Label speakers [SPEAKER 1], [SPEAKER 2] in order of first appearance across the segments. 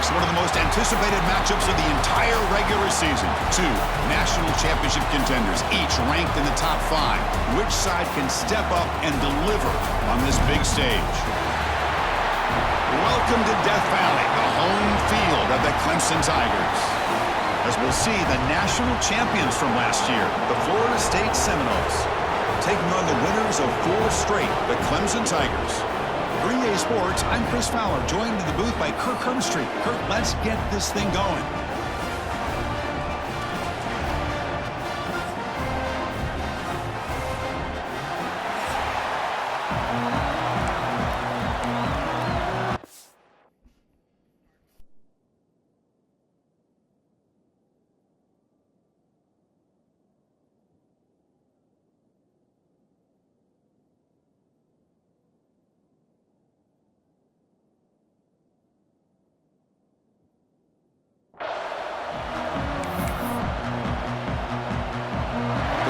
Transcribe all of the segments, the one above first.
[SPEAKER 1] next, one of the most anticipated matchups of the entire regular season. Two national championship contenders, each ranked in the top 5. Which side can step up and deliver on this big stage? Welcome to Death Valley, the home field of the Clemson Tigers. As we'll see, the national champions from last year, the Florida State Seminoles, taking on the winners of 4 straight, the Clemson Tigers. For EA Sports, I'm Chris Fowler, joined in the booth by Kirk Hermstreet. Kirk, let's get this thing going.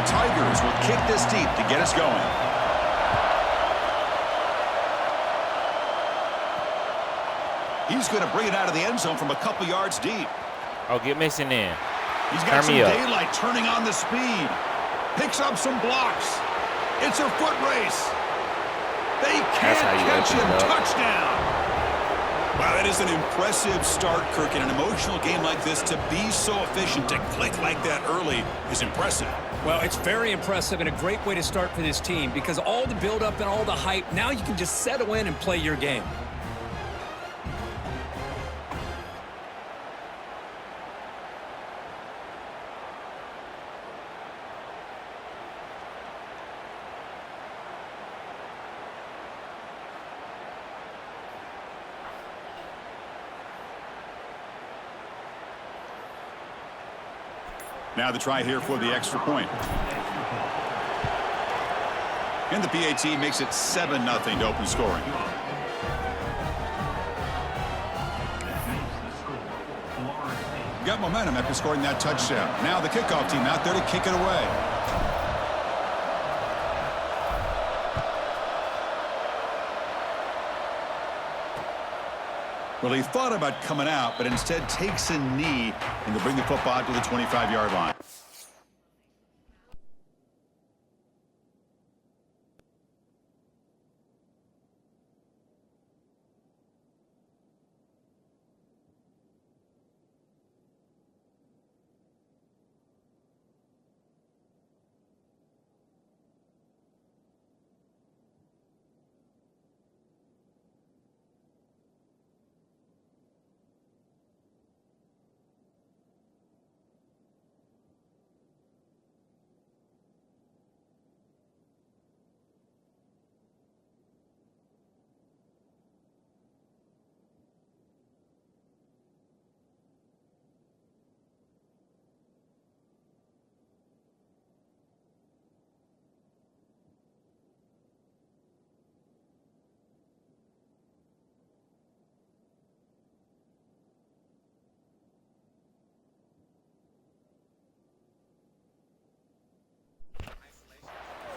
[SPEAKER 1] Tigers will kick this deep to get us going. He's going to bring it out of the end zone from a couple yards deep.
[SPEAKER 2] Oh, get Mason in.
[SPEAKER 1] He's got some daylight turning on the speed. Picks up some blocks. It's a foot race. They can't catch him. Touchdown. Wow, that is an impressive start, Kirk. In an emotional game like this, to be so efficient, to click like that early is impressive.
[SPEAKER 3] Well, it's very impressive and a great way to start for this team because all the build-up and all the hype, now you can just settle in and play your game.
[SPEAKER 1] Now the try here for the extra point. And the PAT makes it 7-0 to open scoring. Got momentum after scoring that touchdown. Now the kickoff team out there to kick it away. Well, he thought about coming out, but instead takes a knee and will bring the football to the 25-yard line.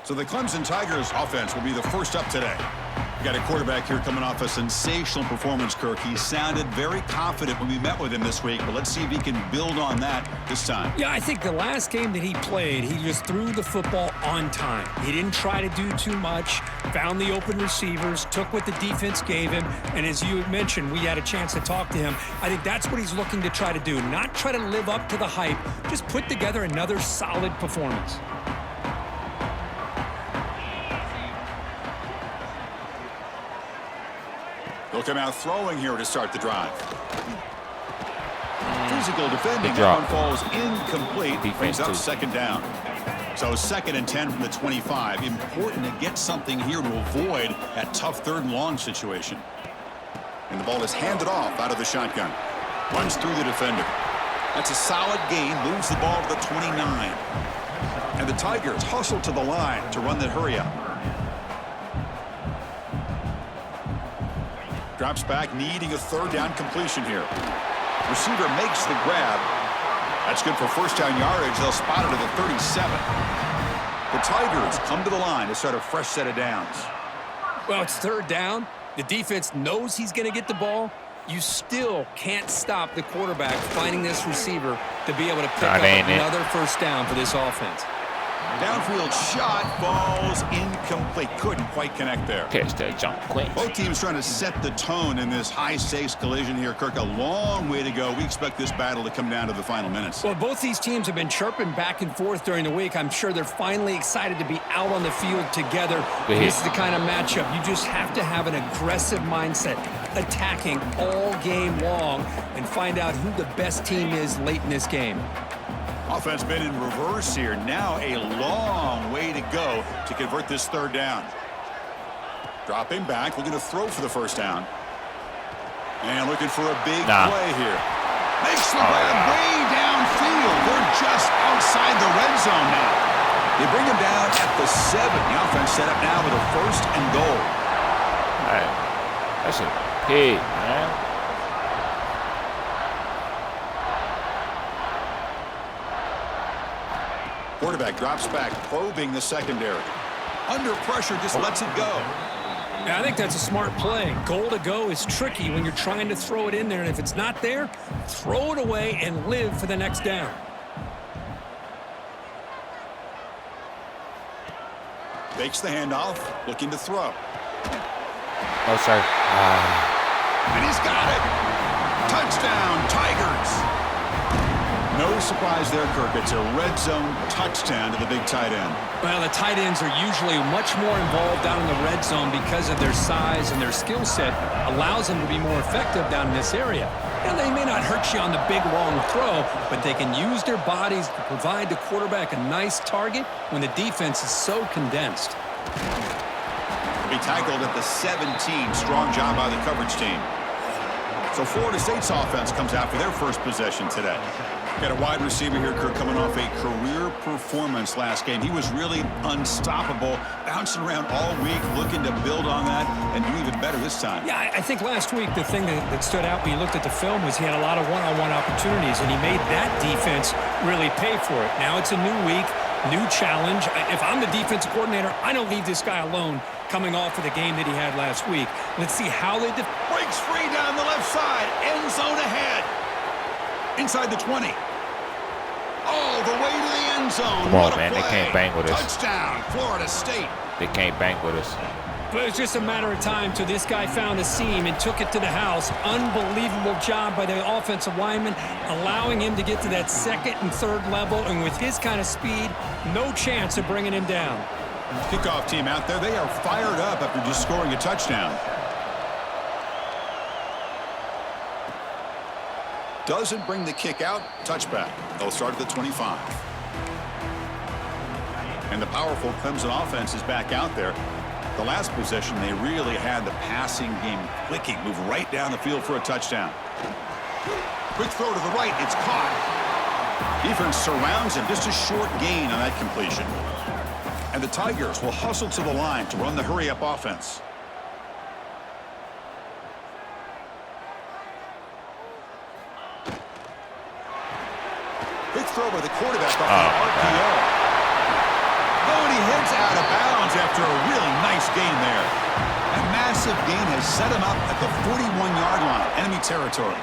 [SPEAKER 1] So the Clemson Tigers offense will be the first up today. We got a quarterback here coming off a sensational performance, Kirk. He sounded very confident when we met with him this week, but let's see if he can build on that this time.
[SPEAKER 3] Yeah, I think the last game that he played, he just threw the football on time. He didn't try to do too much, found the open receivers, took what the defense gave him, and as you mentioned, we had a chance to talk to him. I think that's what he's looking to try to do, not try to live up to the hype, just put together another solid performance.
[SPEAKER 1] They'll come out throwing here to start the drive. Physical defending.
[SPEAKER 2] That
[SPEAKER 1] one falls incomplete. Brings up 2nd down. So 2nd and 10 from the 25. Important to get something here to avoid that tough 3rd and long situation. And the ball is handed off out of the shotgun. Runs through the defender. That's a solid gain. Moves the ball to the 29. And the Tigers hustle to the line to run the hurry-up. Drops back, needing a 3rd down completion here. Receiver makes the grab. That's good for 1st down yardage. They'll spot it at the 37. The Tigers come to the line to start a fresh set of downs.
[SPEAKER 3] Well, it's 3rd down. The defense knows he's going to get the ball. you still can't stop the quarterback finding this receiver to be able to pick up another first down for this offense.
[SPEAKER 1] Downfield shot falls incomplete. Couldn't quite connect there.
[SPEAKER 2] Catch that jump quick.
[SPEAKER 1] Both teams trying to set the tone in this high-stakes collision here, Kirk. A long way to go. We expect this battle to come down to the final minutes.
[SPEAKER 3] Well, both these teams have been chirping back and forth during the week. I'm sure they're finally excited to be out on the field together. This is the kind of matchup you just have to have an aggressive mindset, attacking all game long, and find out who the best team is late in this game.
[SPEAKER 1] Offense been in reverse here. Now a long way to go to convert this third down. Dropping back, looking to throw for the first down. And looking for a big play here. Makes the grab way downfield. They're just outside the red zone now. They bring him down at the 7. The offense set up now with a first and goal.
[SPEAKER 2] All right. That's a pig, man.
[SPEAKER 1] Quarterback drops back, probing the secondary. Under pressure, just lets it go.
[SPEAKER 3] Yeah, I think that's a smart play. Goal to go is tricky when you're trying to throw it in there, and if it's not there, throw it away and live for the next down.
[SPEAKER 1] Fakes the handoff, looking to throw.
[SPEAKER 2] Oh, sorry.
[SPEAKER 1] And he's got it. Touchdown, Tigers. No surprise there, Kirk. It's a red zone touchdown to the big tight end.
[SPEAKER 3] Well, the tight ends are usually much more involved down in the red zone because of their size, and their skill set allows them to be more effective down in this area. And they may not hurt you on the big, long throw, but they can use their bodies to provide the quarterback a nice target when the defense is so condensed.
[SPEAKER 1] Be tackled at the 17. Strong job by the coverage team. So Florida State's offense comes out for their first possession today. Got a wide receiver here, Kirk, coming off a career performance last game. He was really unstoppable, bouncing around all week, looking to build on that and do even better this time.
[SPEAKER 3] Yeah, I think last week the thing that stood out when you looked at the film was he had a lot of one-on-one opportunities, and he made that defense really pay for it. Now it's a new week, new challenge. If I'm the defensive coordinator, I don't leave this guy alone coming off of the game that he had last week. Let's see how they
[SPEAKER 1] breaks free down the left side, end zone ahead. Inside the 20. All the way to the end zone.
[SPEAKER 2] Come on, man. They can't bang with us.
[SPEAKER 1] Touchdown, Florida State.
[SPEAKER 2] They can't bang with us.
[SPEAKER 3] But it's just a matter of time till this guy found a seam and took it to the house. Unbelievable job by the offensive lineman, allowing him to get to that second and third level. And with his kind of speed, no chance of bringing him down.
[SPEAKER 1] Kickoff team out there. They are fired up after just scoring a touchdown. Doesn't bring the kick out. Touchback. They'll start at the 25. And the powerful Clemson offense is back out there. The last possession, they really had the passing game clicking. Move right down the field for a touchdown. Quick throw to the right. It's caught. Defense surrounds him. Just a short gain on that completion. And the Tigers will hustle to the line to run the hurry-up offense. Quick throw by the quarterback off the RPO. Oh, and he heads out of bounds after a really nice gain there. That massive gain has set him up at the 41-yard line, enemy territory.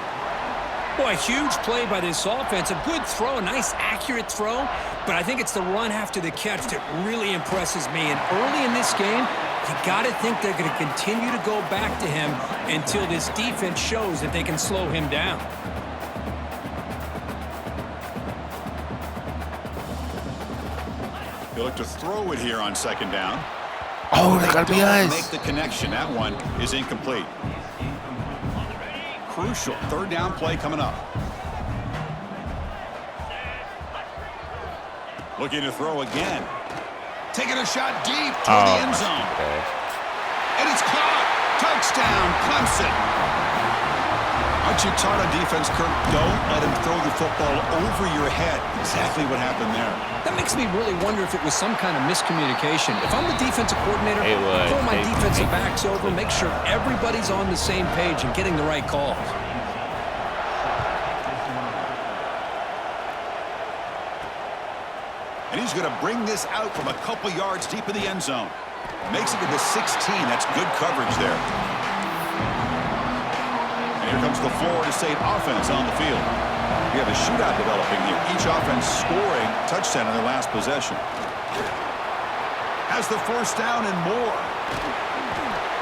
[SPEAKER 3] Boy, a huge play by this offense. A good throw, a nice accurate throw. But I think it's the run after the catch that really impresses me. And early in this game, you got to think they're going to continue to go back to him until this defense shows that they can slow him down.
[SPEAKER 1] They look to throw it here on second down.
[SPEAKER 2] Oh, they got to be us.
[SPEAKER 1] Make the connection. That one is incomplete. Crucial third down play coming up. Looking to throw again. Taking a shot deep toward the end zone. And it's caught. Touchdown, Clemson. Aren't you taught on defense, Kirk? Don't let him throw the football over your head. Exactly what happened there.
[SPEAKER 3] That makes me really wonder if it was some kind of miscommunication. If I'm the defensive coordinator, throw my defensive backs over, make sure everybody's on the same page and getting the right calls.
[SPEAKER 1] And he's going to bring this out from a couple yards deep in the end zone. Makes it to the 16. That's good coverage there. Here comes the Florida State offense on the field. We have a shootout developing here. Each offense scoring touchdown in their last possession. Has the first down and more.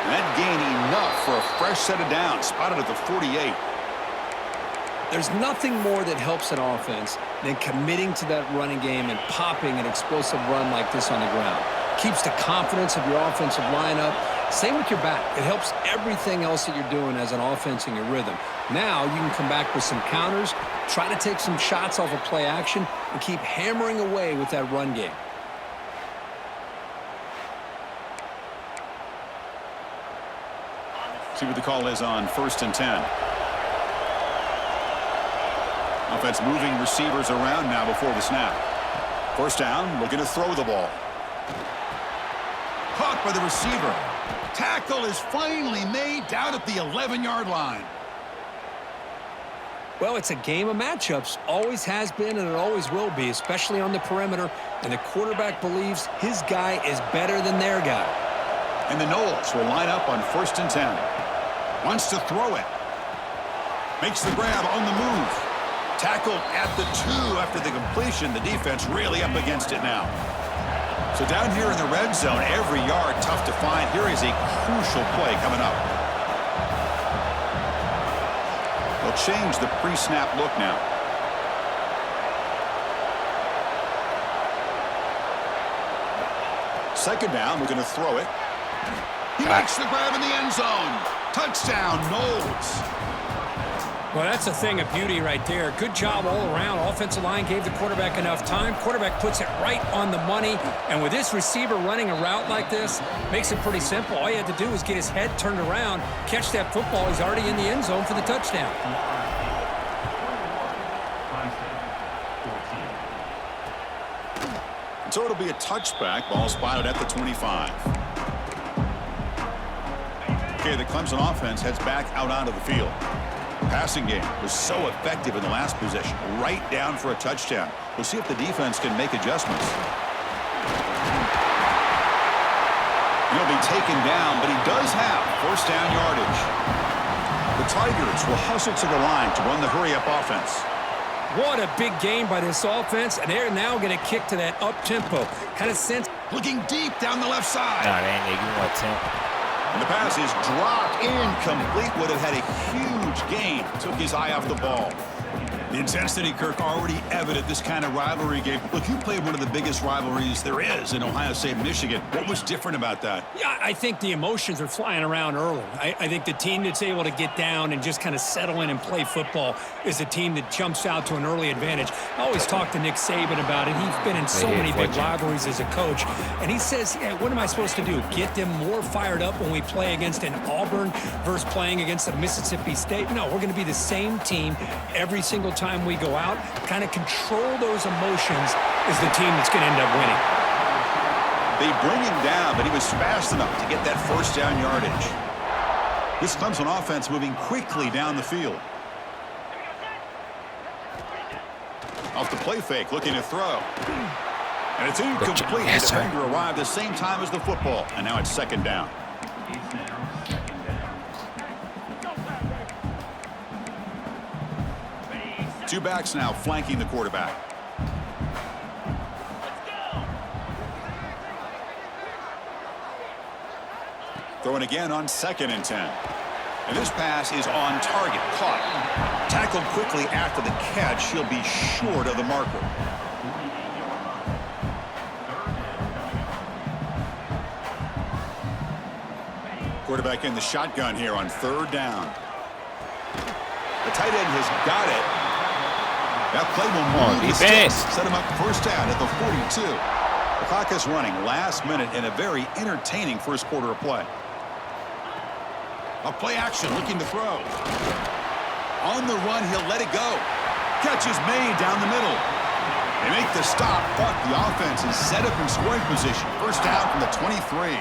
[SPEAKER 1] That gain enough for a fresh set of downs. Spotted at the 48.
[SPEAKER 3] There's nothing more that helps an offense than committing to that running game and popping an explosive run like this on the ground. Keeps the confidence of your offensive lineup. Same with your back. It helps everything else that you're doing as an offense in your rhythm. Now you can come back with some counters, try to take some shots off of play action, and keep hammering away with that run game.
[SPEAKER 1] See what the call is on 1st and 10. Offense moving receivers around now before the snap. First down, looking to throw the ball. Caught by the receiver. Tackle is finally made down at the 11-yard line.
[SPEAKER 3] Well, it's a game of matchups. Always has been and it always will be, especially on the perimeter. And the quarterback believes his guy is better than their guy.
[SPEAKER 1] And the Knowles will line up on 1st and 10. Wants to throw it. Makes the grab on the move. Tackled at the 2 after the completion. The defense really up against it now. So down here in the red zone, every yard tough to find. Here is a crucial play coming up. They'll change the pre-snap look now. Second down, we're going to throw it. He makes the grab in the end zone. Touchdown, Knowles.
[SPEAKER 3] Well, that's a thing of beauty right there. Good job all around. Offensive line gave the quarterback enough time. Quarterback puts it right on the money. And with this receiver running a route like this, makes it pretty simple. All you had to do was get his head turned around, catch that football. He's already in the end zone for the touchdown.
[SPEAKER 1] So it'll be a touchback. Ball spotted at the 25. Okay, the Clemson offense heads back out onto the field. Passing game was so effective in the last possession, right down for a touchdown. We'll see if the defense can make adjustments. He'll be taken down, but he does have first down yardage. The Tigers will hustle to the line to run the hurry-up offense.
[SPEAKER 3] What a big game by this offense, and they're now going to kick to that up-tempo. Kind of sense.
[SPEAKER 1] Looking deep down the left side.
[SPEAKER 2] Nah, they ain't making one attempt.
[SPEAKER 1] And the pass is dropped incomplete. Would have had a huge gain. Took his eye off the ball. The intensity, Kirk, already evident this kind of rivalry game. Look, you played one of the biggest rivalries there is in Ohio State, Michigan. What was different about that?
[SPEAKER 3] Yeah, I think the emotions are flying around early. I think the team that's able to get down and just kind of settle in and play football is a team that jumps out to an early advantage. I always talk to Nick Saban about it. He's been in so many big rivalries as a coach. And he says, yeah, what am I supposed to do? Get them more fired up when we play against an Auburn versus playing against a Mississippi State? No, we're going to be the same team every single time we go out. Kind of control those emotions is the team that's going to end up winning.
[SPEAKER 1] They bring him down, but he was fast enough to get that first down yardage. This Clemson offense moving quickly down the field. Off the play fake, looking to throw. And it's incomplete. The defender arrived the same time as the football, and now it's second down. Two backs now flanking the quarterback. Throwing again on 2nd and 10. And this pass is on target. Caught. Tackled quickly after the catch. He'll be short of the marker. Quarterback in the shotgun here on 3rd down. The tight end has got it. That play will move the sticks. Set him up first down at the 42. The clock is running last minute in a very entertaining first quarter of play. A play action looking to throw. On the run, he'll let it go. Catch is made down the middle. They make the stop, but the offense is set up in scoring position. First down from the 23.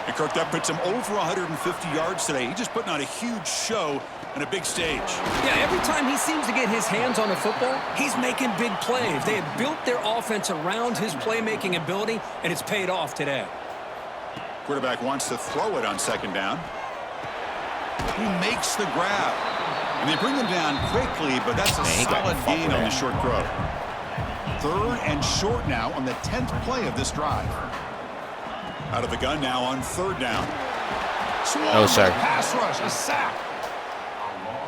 [SPEAKER 1] And Kirk, that puts him over 150 yards today. He's just putting on a huge show on a big stage.
[SPEAKER 3] Yeah, every time he seems to get his hands on the football, he's making big plays. They have built their offense around his playmaking ability, and it's paid off today.
[SPEAKER 1] Quarterback wants to throw it on 2nd down. He makes the grab. And they bring him down quickly, but that's a solid gain on the short throw. 3rd and short now on the 10th play of this drive. Out of the gun now on 3rd down.
[SPEAKER 2] No, sir.
[SPEAKER 1] Pass rush, a sack.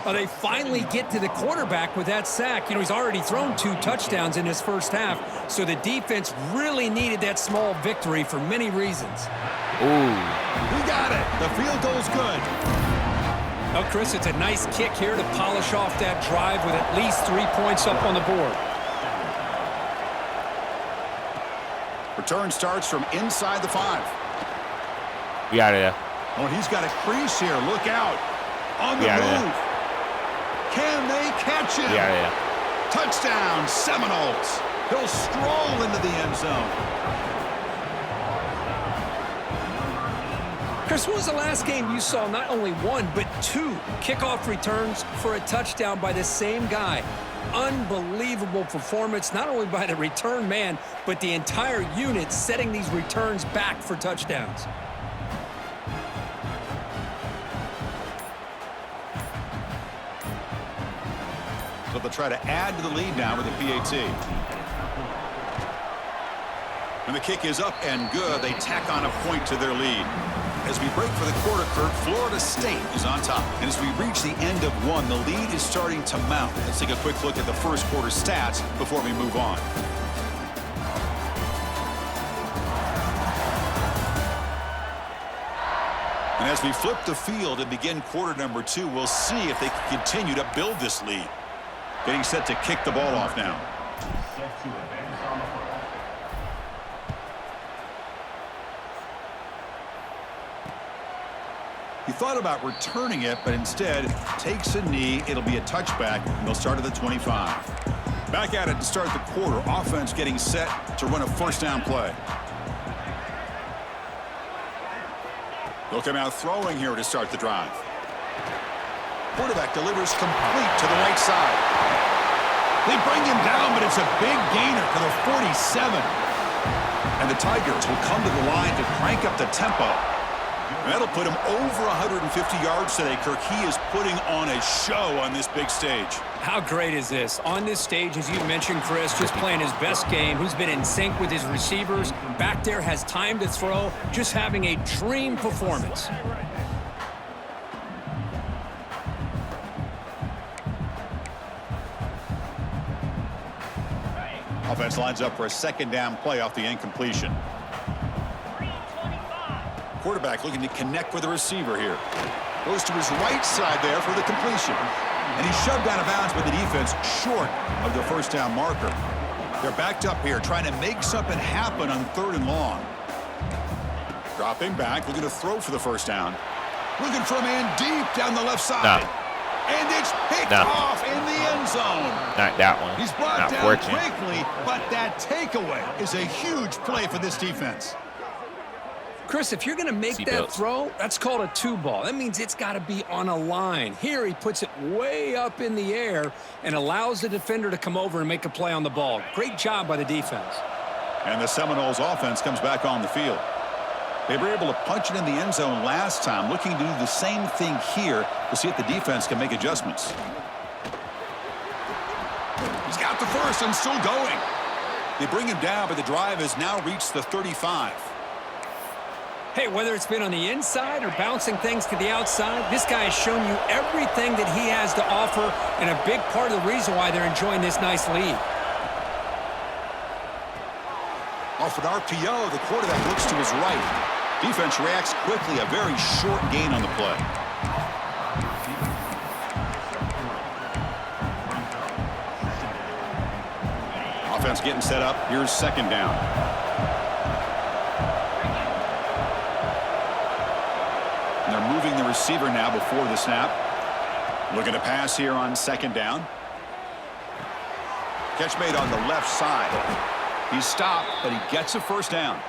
[SPEAKER 3] Well, they finally get to the quarterback with that sack. You know, he's already thrown 2 touchdowns in his first half, so the defense really needed that small victory for many reasons.
[SPEAKER 2] Ooh.
[SPEAKER 1] We got it. The field goal's good.
[SPEAKER 3] Well, Chris, it's a nice kick here to polish off that drive with at least 3 points up on the board.
[SPEAKER 1] Return starts from inside the 5.
[SPEAKER 2] We out of there.
[SPEAKER 1] Oh, he's got a crease here. Look out. On the move. Can they catch him?
[SPEAKER 2] Yeah.
[SPEAKER 1] Touchdown, Seminoles. He'll stroll into the end zone.
[SPEAKER 3] Chris, when was the last game you saw not only 1, but 2 kickoff returns for a touchdown by the same guy? Unbelievable performance, not only by the return man, but the entire unit setting these returns back for touchdowns.
[SPEAKER 1] So they'll try to add to the lead now with the PAT. And the kick is up and good. They tack on a point to their lead. As we break for the quarter, Kurt, Florida State is on top. And as we reach the end of 1, the lead is starting to mount. Let's take a quick look at the first quarter stats before we move on. And as we flip the field and begin quarter number 2, we'll see if they can continue to build this lead. Getting set to kick the ball off now. He thought about returning it, but instead takes a knee. It'll be a touchback, and they'll start at the 25. Back at it to start the quarter. Offense getting set to run a first down play. They'll come out throwing here to start the drive. Quarterback delivers complete to the right side. They bring him down, but it's a big gainer for the 47. And the Tigers will come to the line to crank up the tempo. And that'll put him over 150 yards today, Kirk. He is putting on a show on this big stage.
[SPEAKER 3] How great is this? On this stage, as you mentioned, Chris, just playing his best game, who's been in sync with his receivers. Back there, has time to throw, just having a dream performance.
[SPEAKER 1] Offense lines up for a second down play off the incompletion. Quarterback looking to connect with the receiver here. Goes to his right side there for the completion. And he's shoved out of bounds by the defense short of the first down marker. They're backed up here trying to make something happen on 3rd and long. Dropping back, looking to throw for the first down. Looking for a man deep down the left side.
[SPEAKER 2] No.
[SPEAKER 1] And it's picked off in the end zone.
[SPEAKER 2] Not that one.
[SPEAKER 1] He's brought
[SPEAKER 2] Not
[SPEAKER 1] down
[SPEAKER 2] fortunate.
[SPEAKER 1] quickly, but that takeaway is a huge play for this defense.
[SPEAKER 3] Chris, if you're going to make that throw, that's called a 2-ball. That means it's got to be on a line. Here he puts it way up in the air and allows the defender to come over and make a play on the ball. Great job by the defense.
[SPEAKER 1] And the Seminoles offense comes back on the field. They were able to punch it in the end zone last time, looking to do the same thing here to see if the defense can make adjustments. He's got the first and still going. They bring him down, but the drive has now reached the 35.
[SPEAKER 3] Hey, whether it's been on the inside or bouncing things to the outside, this guy has shown you everything that he has to offer, and a big part of the reason why they're enjoying this nice lead.
[SPEAKER 1] Off an RPO, the quarterback looks to his right. Defense reacts quickly, a very short gain on the play. Offense getting set up. Here's second down. And they're moving the receiver now before the snap. Looking to pass here on second down. Catch made on the left side. He's stopped, but he gets a first down.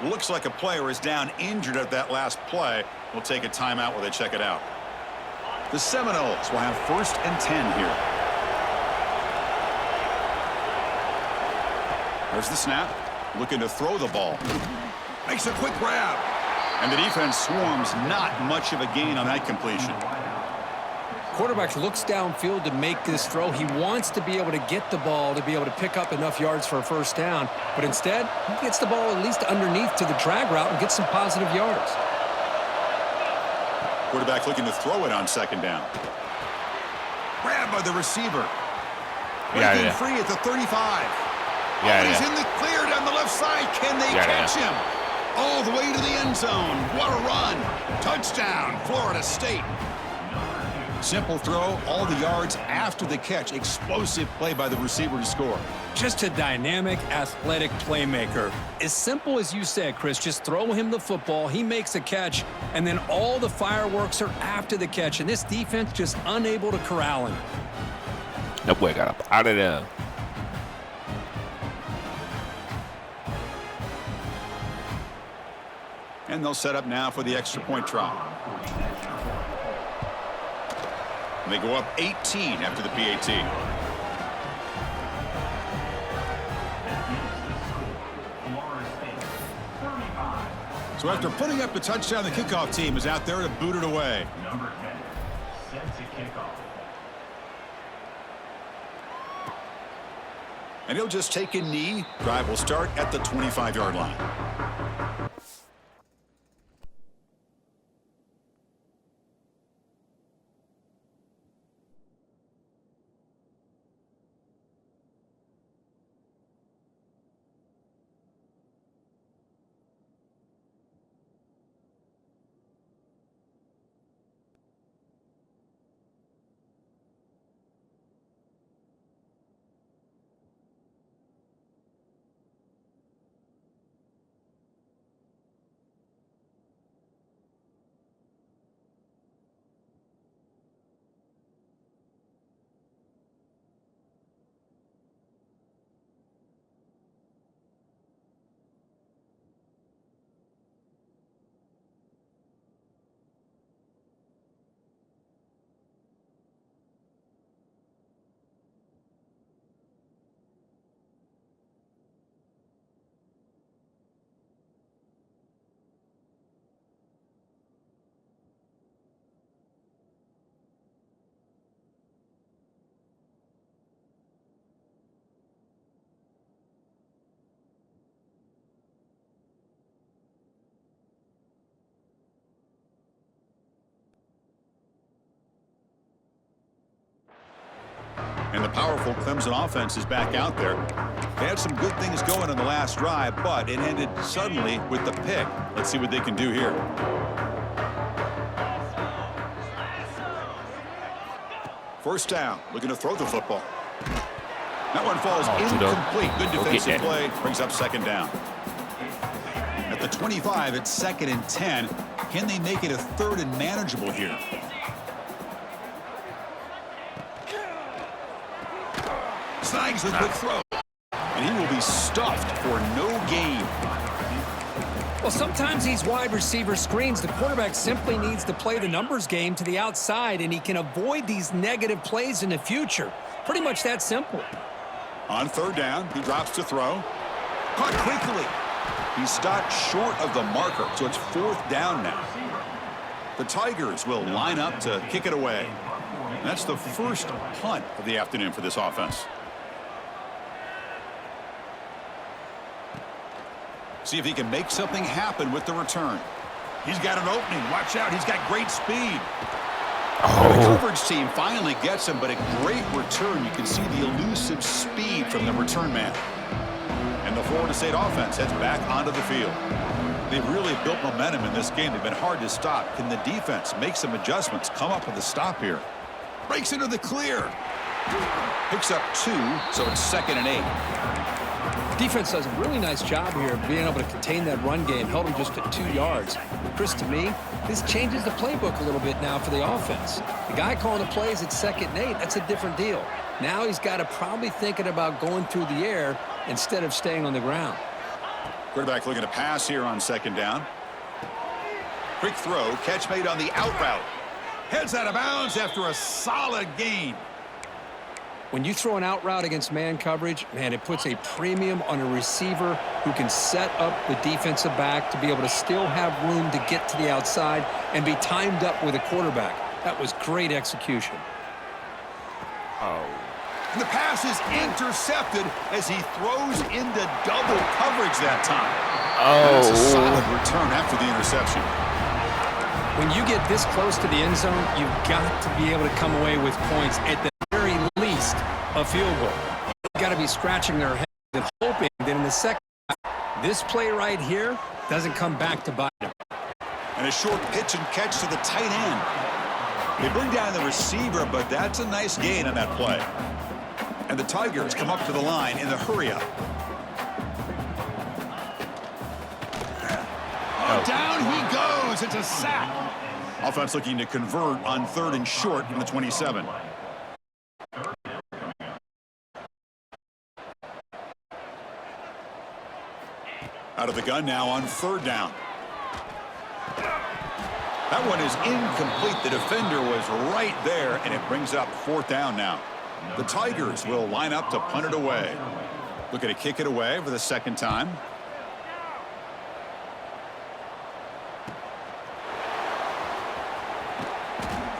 [SPEAKER 1] Looks like a player is down injured at that last play. We'll take a timeout while they check it out. The Seminoles will have 1st and 10 here. There's the snap. Looking to throw the ball. Makes a quick grab. And the defense swarms, not much of a gain on that completion.
[SPEAKER 3] Quarterback looks downfield to make this throw. He wants to be able to get the ball to be able to pick up enough yards for a first down. But instead, he gets the ball at least underneath to the drag route and gets some positive yards.
[SPEAKER 1] Quarterback looking to throw it on second down. Grabbed by the receiver. Breaking free at the 35. He's in the clear down the left side. Can they catch him? All the way to the end zone. What a run. Touchdown, Florida State. Simple throw, all the yards after the catch. Explosive play by the receiver to score.
[SPEAKER 3] Just a dynamic, athletic playmaker. As simple as you said, Chris, just throw him the football, he makes a catch, and then all the fireworks are after the catch, and this defense just unable to corral him.
[SPEAKER 2] That boy got up out of there.
[SPEAKER 1] And they'll set up now for the extra point try. And they go up 18 after the PAT. So after putting up the touchdown, the kickoff team is out there to boot it away.
[SPEAKER 4] Number 10, set to kickoff.
[SPEAKER 1] And he'll just take a knee. Drive will start at the 25-yard line. And the powerful Clemson offense is back out there. They had some good things going on the last drive, but it ended suddenly with the pick. Let's see what they can do here. First down, looking to throw the football. That one falls incomplete. Good defensive play, brings up second down. At the 25, it's second and 10. Can they make it a third and manageable here? Snags the quick throw. And he will be stuffed for no gain.
[SPEAKER 3] Well, sometimes these wide receiver screens, the quarterback simply needs to play the numbers game to the outside, and he can avoid these negative plays in the future. Pretty much that simple.
[SPEAKER 1] On third down, he drops to throw. Caught quickly. He's stopped short of the marker, so it's fourth down now. The Tigers will line up to kick it away. And that's the first punt of the afternoon for this offense. See if he can make something happen with the return. He's got an opening. Watch out. He's got great speed. The coverage team finally gets him, but a great return. You can see the elusive speed from the return man. And the Florida State offense heads back onto the field. They've really built momentum in this game. They've been hard to stop. Can the defense make some adjustments, come up with a stop here? Breaks into the clear. Picks up 2, so it's second and 8.
[SPEAKER 3] Defense does a really nice job here of being able to contain that run game, held him just at 2 yards. Chris, to me, this changes the playbook a little bit now for the offense. The guy calling the plays at second and 8, that's a different deal. Now he's got to probably thinking about going through the air instead of staying on the ground.
[SPEAKER 1] Quarterback looking to pass here on second down. Quick throw, catch made on the out route. Heads out of bounds after a solid gain.
[SPEAKER 3] When you throw an out route against man coverage, man, it puts a premium on a receiver who can set up the defensive back to be able to still have room to get to the outside and be timed up with a quarterback. That was great execution.
[SPEAKER 2] Oh.
[SPEAKER 1] And the pass is intercepted as he throws into double coverage that time.
[SPEAKER 2] Oh.
[SPEAKER 1] That's a solid return after the interception.
[SPEAKER 3] When you get this close to the end zone, you've got to be able to come away with points, at the very least a field goal. You've got to be scratching their heads and hoping that in the second half, this play right here doesn't come back to bite them.
[SPEAKER 1] And a short pitch and catch to the tight end. They bring down the receiver, but that's a nice gain on that play. And the Tigers come up to the line in the hurry-up. Oh, down he goes. It's a sack. Offense looking to convert on 3rd and short from the 27. Out of the gun now on 3rd down. That one is incomplete. The defender was right there, and it brings up 4th down now. The Tigers will line up to punt it away. Looking to kick it away for the 2nd time.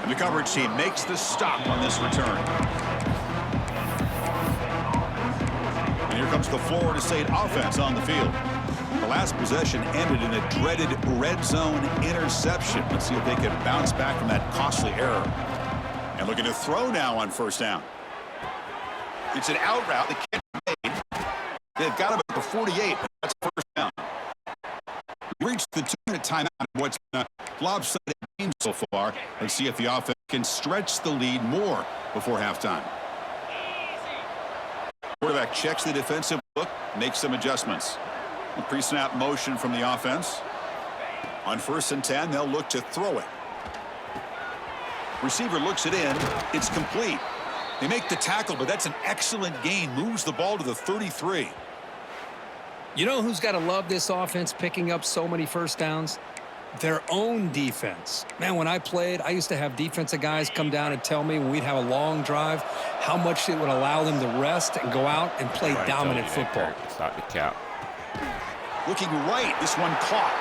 [SPEAKER 1] And the coverage team makes the stop on this return. And here comes the Florida State offense on the field. The last possession ended in a dreaded red zone interception. Let's see if they can bounce back from that costly error. And looking to throw now on 1st down. It's an out route. The catch made. They've got him at the 48, but that's 1st down. We reached the 2-minute timeout in what's been a lopsided game so far. Let's see if the offense can stretch the lead more before halftime. Quarterback checks the defensive look, makes some adjustments. A pre-snap motion from the offense. On 1st and 10, they'll look to throw it. Receiver looks it in. It's complete. They make the tackle, but that's an excellent gain. Moves the ball to the 33.
[SPEAKER 3] You know who's got to love this offense picking up so many 1st downs? Their own defense. Man, when I played, I used to have defensive guys come down and tell me when we'd have a long drive how much it would allow them to rest and go out and play dominant football.
[SPEAKER 2] Start the count.
[SPEAKER 1] Looking right, this one caught.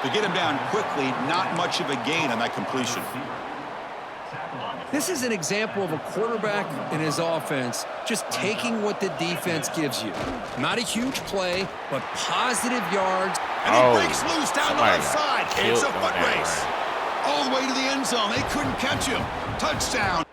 [SPEAKER 1] To get him down quickly, not much of a gain on that completion.
[SPEAKER 3] This is an example of a quarterback and his offense just taking what the defense gives you. Not a huge play, but positive yards.
[SPEAKER 1] And he breaks loose down the left side. It's a foot race. All the way to the end zone. They couldn't catch him. Touchdown.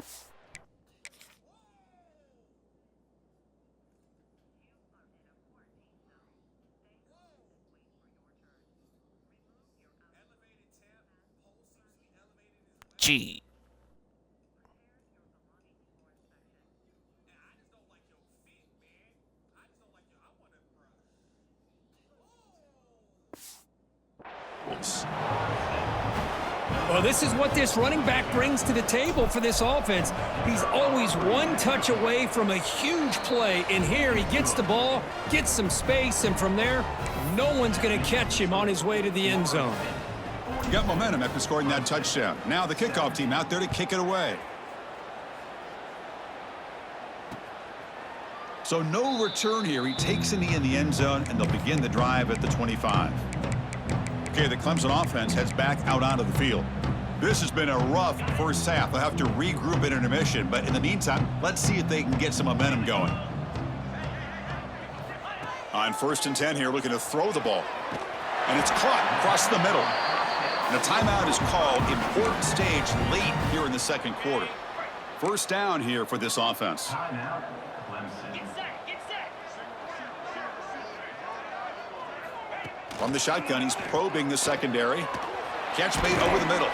[SPEAKER 2] Gee.
[SPEAKER 3] Well, this is what this running back brings to the table for this offense. He's always one touch away from a huge play, and here he gets the ball, gets some space, and from there, no one's going to catch him on his way to the end zone.
[SPEAKER 1] Got momentum after scoring that touchdown. Now the kickoff team out there to kick it away. So no return here. He takes a knee in the end zone, and they'll begin the drive at the 25. Okay, the Clemson offense heads back out onto the field. This has been a rough first half. They'll have to regroup at intermission, but in the meantime, let's see if they can get some momentum going. On 1st and 10 here, looking to throw the ball. And it's caught across the middle. And a timeout is called. Important stage late here in the 2nd quarter. 1st down here for this offense. From the shotgun, he's probing the secondary. Catch made over the middle.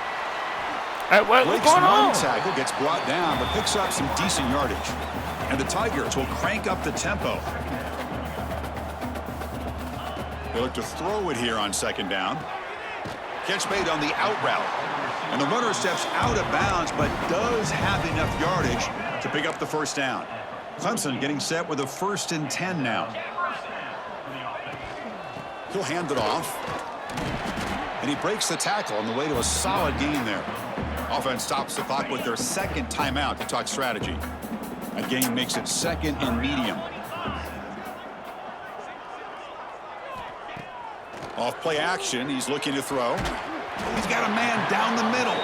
[SPEAKER 2] What's going on?
[SPEAKER 1] Tackle gets brought down, but picks up some decent yardage. And the Tigers will crank up the tempo. They look to throw it here on 2nd down. Catch made on the out route. And the runner steps out of bounds, but does have enough yardage to pick up the 1st down. Clemson getting set with a 1st and 10 now. He'll hand it off. And he breaks the tackle on the way to a solid gain there. Offense stops the clock with their 2nd timeout to talk strategy. A gain makes it 2nd and medium. Off play action, he's looking to throw. He's got a man down the middle.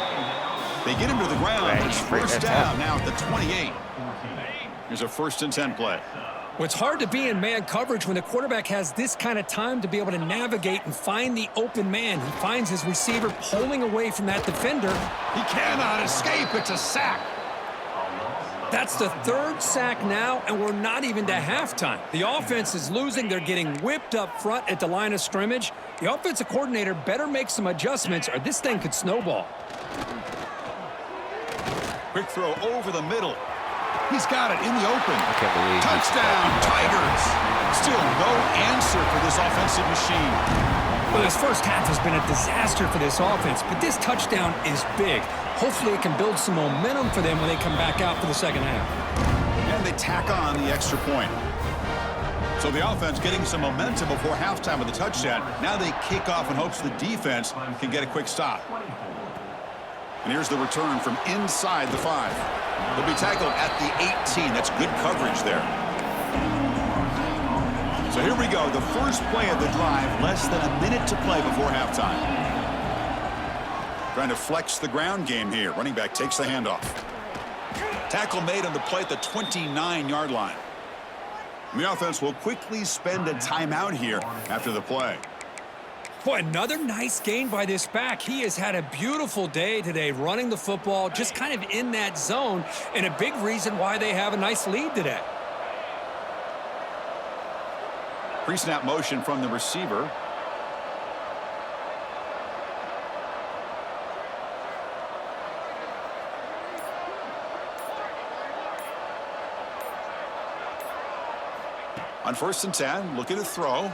[SPEAKER 1] They get him to the ground. It's first down now at the 28. Here's a 1st and 10 play.
[SPEAKER 3] Well, it's hard to be in man coverage when the quarterback has this kind of time to be able to navigate and find the open man. He finds his receiver pulling away from that defender.
[SPEAKER 1] He cannot escape. It's a sack.
[SPEAKER 3] That's the 3rd sack now, and we're not even to halftime. The offense is losing. They're getting whipped up front at the line of scrimmage. The offensive coordinator better make some adjustments or this thing could snowball.
[SPEAKER 1] Quick throw over the middle. He's got it in the open.
[SPEAKER 2] I can't believe
[SPEAKER 1] Touchdown, Tigers. Still no answer for this offensive machine.
[SPEAKER 3] Well, this first half has been a disaster for this offense, but this touchdown is big. Hopefully it can build some momentum for them when they come back out for the second half.
[SPEAKER 1] And they tack on the extra point. So the offense getting some momentum before halftime with the touchdown. Now they kick off in hopes the defense can get a quick stop. And here's the return from inside the 5. He'll be tackled at the 18. That's good coverage there. So here we go. The first play of the drive. Less than a minute to play before halftime. Trying to flex the ground game here. Running back takes the handoff. Tackle made on the play at the 29-yard line. And the offense will quickly spend a timeout here after the play.
[SPEAKER 3] Boy, another nice gain by this back. He has had a beautiful day today running the football, just kind of in that zone, and a big reason why they have a nice lead today.
[SPEAKER 1] Pre-snap motion from the receiver. On 1st and 10, looking to throw.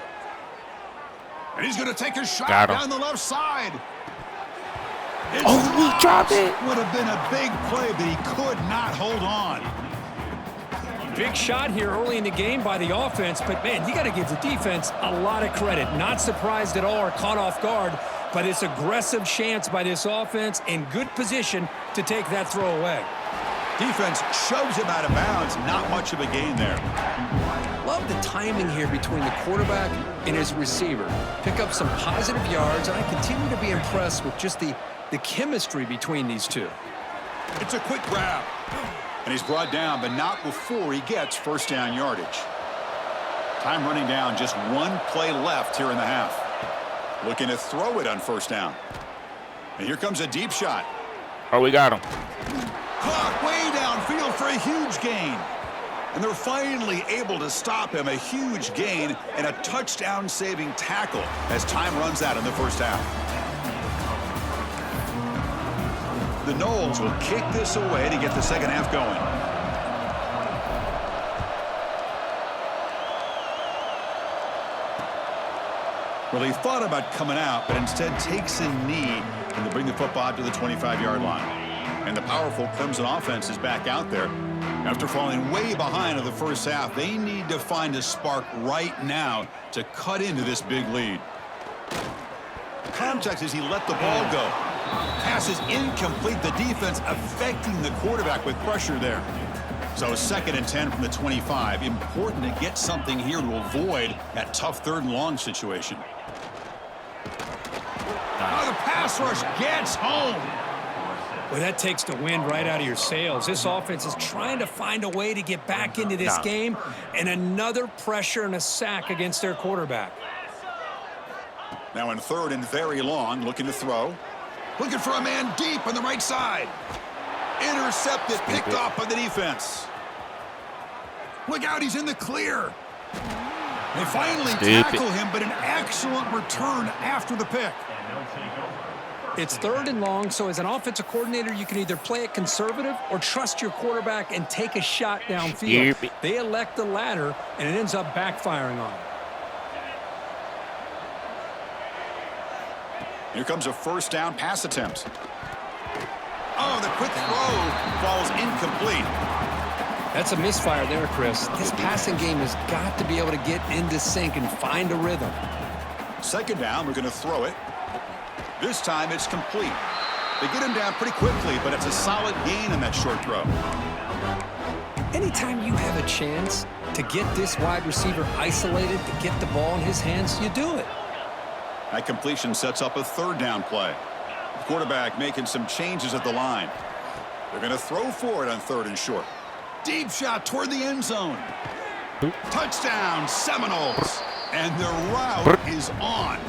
[SPEAKER 1] And he's going to take a shot down the left side. He
[SPEAKER 2] dropped it.
[SPEAKER 1] Would have been a big play, but he could not hold on.
[SPEAKER 3] Big shot here early in the game by the offense, but, man, you got to give the defense a lot of credit. Not surprised at all or caught off guard, but it's aggressive chance by this offense in good position to take that throw away.
[SPEAKER 1] Defense shoves him out of bounds. Not much of a gain there.
[SPEAKER 3] Love the timing here between the quarterback and his receiver. Pick up some positive yards, and I continue to be impressed with just the chemistry between these two.
[SPEAKER 1] It's a quick grab. And he's brought down, but not before he gets 1st down yardage. Time running down, just 1 play left here in the half. Looking to throw it on 1st down. And here comes a deep shot.
[SPEAKER 2] Oh, we got him.
[SPEAKER 1] Caught way downfield for a huge gain. And they're finally able to stop him. A huge gain and a touchdown-saving tackle as time runs out in the first half. The Noles will kick this away to get the second half going. Well, he thought about coming out, but instead takes a knee and they bring the football out to the 25-yard line. And the powerful Clemson offense is back out there. After falling way behind in the first half, they need to find a spark right now to cut into this big lead. Context is he let the ball go. Pass is incomplete. The defense affecting the quarterback with pressure there. So 2nd and 10 from the 25. Important to get something here to avoid that tough 3rd and long situation. Oh, the pass rush gets home.
[SPEAKER 3] Well, that takes the wind right out of your sails. This offense is trying to find a way to get back into this game, and another pressure and a sack against their quarterback.
[SPEAKER 1] Now in 3rd and very long, looking to throw. Looking for a man deep on the right side. Intercepted, picked off by the defense. Look out, he's in the clear. They finally tackle him, but an excellent return after the pick.
[SPEAKER 3] It's 3rd and long, so as an offensive coordinator, you can either play it conservative or trust your quarterback and take a shot downfield. They elect the latter, and it ends up backfiring on them.
[SPEAKER 1] Here comes a 1st down pass attempt. Oh, the quick throw falls incomplete.
[SPEAKER 3] That's a misfire there, Chris. This passing game has got to be able to get into sync and find a rhythm.
[SPEAKER 1] 2nd down, we're going to throw it. This time it's complete. They get him down pretty quickly, but it's a solid gain in that short throw.
[SPEAKER 3] Anytime you have a chance to get this wide receiver isolated, to get the ball in his hands, you do it.
[SPEAKER 1] That completion sets up a 3rd down play. The quarterback making some changes at the line. They're going to throw for it on 3rd and short. Deep shot toward the end zone. Touchdown, Seminoles. And their route is on.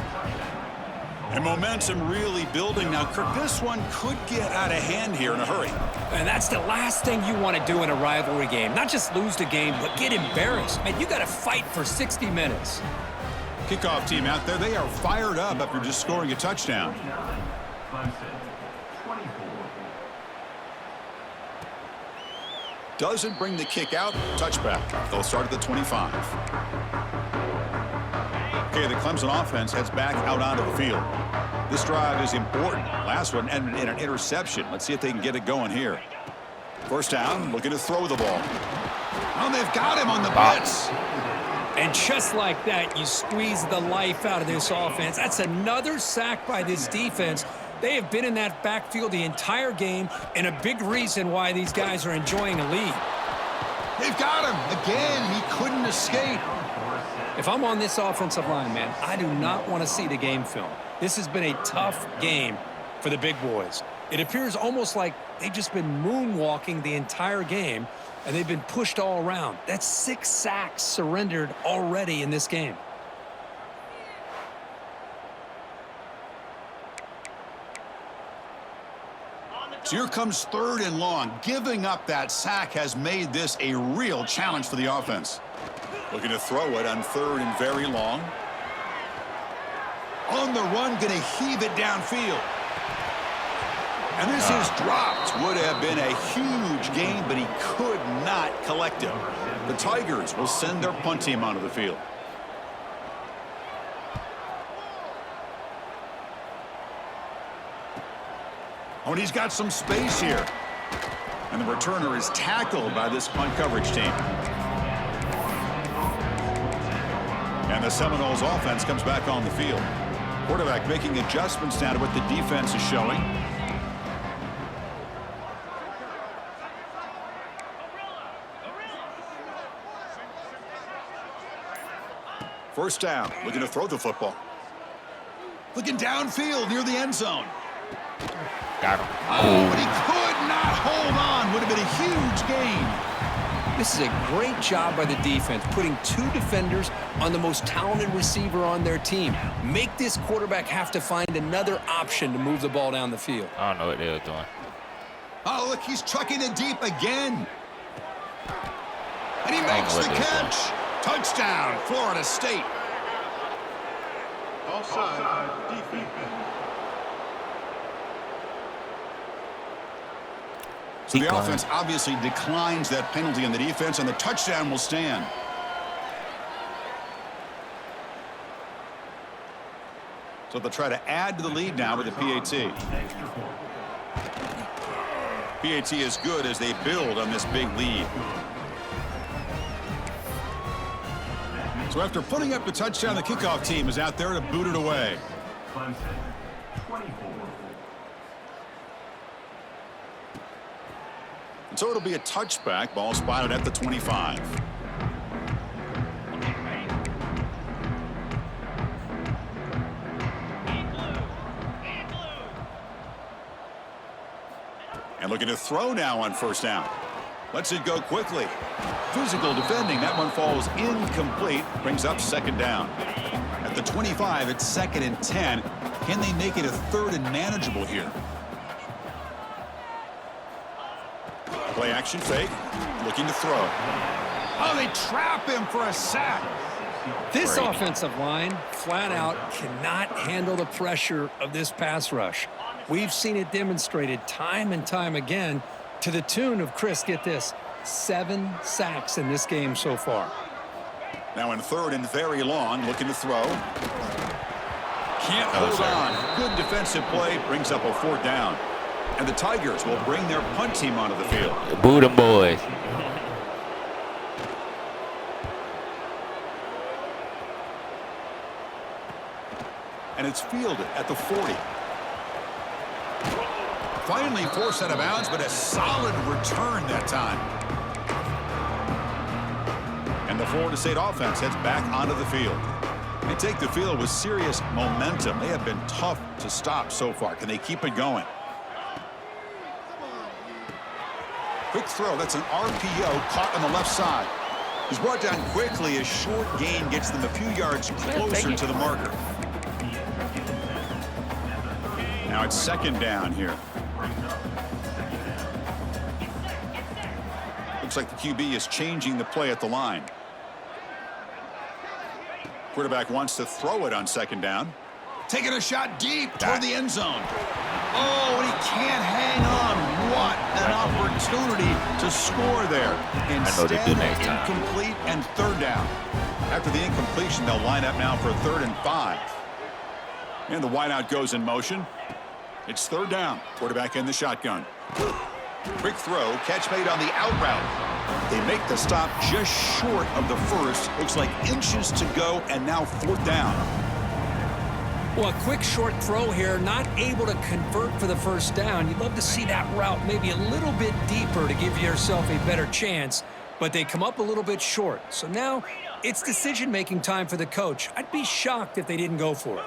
[SPEAKER 1] And momentum really building. Now, Kirk, this one could get out of hand here in a hurry.
[SPEAKER 3] And that's the last thing you want to do in a rivalry game. Not just lose the game, but get embarrassed. Man, you got to fight for 60 minutes.
[SPEAKER 1] Kickoff team out there, they are fired up after just scoring a touchdown.
[SPEAKER 4] clemSON, 24.
[SPEAKER 1] Doesn't bring the kick out. Touchback. They'll start at the 25. Okay, the Clemson offense heads back out onto the field. This drive is important. Last one ended in an interception. Let's see if they can get it going here. 1st down, looking to throw the ball. Oh, they've got him on the blitz.
[SPEAKER 3] And just like that, you squeeze the life out of this offense. That's another sack by this defense. They have been in that backfield the entire game, and a big reason why these guys are enjoying a lead.
[SPEAKER 1] They've got him. Again, he couldn't escape.
[SPEAKER 3] If I'm on this offensive line, man, I do not want to see the game film. This has been a tough game for the big boys. It appears almost like they've just been moonwalking the entire game, and they've been pushed all around. That's 6 sacks surrendered already in this game.
[SPEAKER 1] So here comes 3rd and long. Giving up that sack has made this a real challenge for the offense. Looking to throw it on 3rd and very long. On the run, going to heave it downfield. And this is dropped. Would have been a huge gain, but he could not collect it. The Tigers will send their punt team onto the field. Oh, and he's got some space here. And the returner is tackled by this punt coverage team. And the Seminoles offense comes back on the field. Quarterback making adjustments now to what the defense is showing. First down, looking to throw the football. Looking downfield near the end zone.
[SPEAKER 2] Got him.
[SPEAKER 1] Oh, but he could not hold on. Would have been a huge gain.
[SPEAKER 3] This is a great job by the defense, putting 2 defenders on the most talented receiver on their team. Make this quarterback have to find another option to move the ball down the field.
[SPEAKER 2] I don't know what they were doing.
[SPEAKER 1] Oh, look, he's trucking it deep again. And he makes the catch. Touchdown, Florida State.
[SPEAKER 4] Offside, defense.
[SPEAKER 1] So the offense obviously declines that penalty on the defense, and the touchdown will stand. So they'll try to add to the lead now with the PAT. PAT is good as they build on this big lead. So after putting up the touchdown, the kickoff team is out there to boot it away.
[SPEAKER 4] clemSON, 24.
[SPEAKER 1] And so it'll be a touchback. Ball spotted at the 25. And looking to throw now on 1st down. Lets it go quickly. Physical defending. That one falls incomplete. Brings up 2nd down. At the 25, it's 2nd and 10. Can they make it a 3rd and manageable here? Play action fake. Looking to throw. Oh, they trap him for a sack.
[SPEAKER 3] This offensive line, flat out, cannot handle the pressure of this pass rush. We've seen it demonstrated time and time again to the tune of, Chris, get this, 7 sacks in this game so far.
[SPEAKER 1] Now in 3rd and very long, looking to throw. Can't hold on. Good defensive play, brings up a 4th down. And the Tigers will bring their punt team onto the field.
[SPEAKER 2] Boo them boys.
[SPEAKER 1] And it's fielded at the 40. Finally forced out of bounds, but a solid return that time. And the Florida State offense heads back onto the field. They take the field with serious momentum. They have been tough to stop so far. Can they keep it going? Quick throw. That's an RPO caught on the left side. He's brought down quickly. A short gain gets them a few yards closer to the marker. Now it's second down here. Looks like the QB is changing the play at the line. Quarterback wants to throw it on second down. Taking a shot deep toward the end zone. Oh, and he can't hang on. What an opportunity to score there. Instead, incomplete and third down. After the incompletion, they'll line up now for 3rd and 5. And the wideout goes in motion. It's third down. Quarterback in the shotgun. Quick throw. Catch made on the out route. They make the stop just short of the first. Looks like inches to go, and now 4th down.
[SPEAKER 3] Well, a quick short throw here, not able to convert for the first down. You'd love to see that route maybe a little bit deeper to give yourself a better chance, but they come up a little bit short. So now it's decision-making time for the coach. I'd be shocked if they didn't go for it.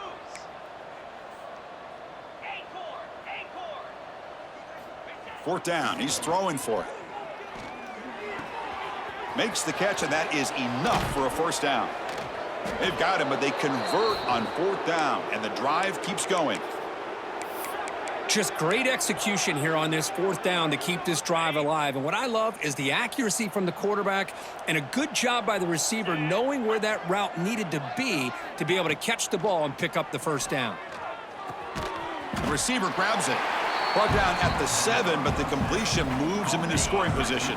[SPEAKER 1] Fourth down. He's throwing for it. Makes the catch, and that is enough for a first down. They've got him, but they convert on 4th down, and the drive keeps going.
[SPEAKER 3] Just great execution here on this 4th down to keep this drive alive. And what I love is the accuracy from the quarterback and a good job by the receiver knowing where that route needed to be able to catch the ball and pick up the first down.
[SPEAKER 1] The receiver grabs it. Brought down at the 7, but the completion moves him into scoring position.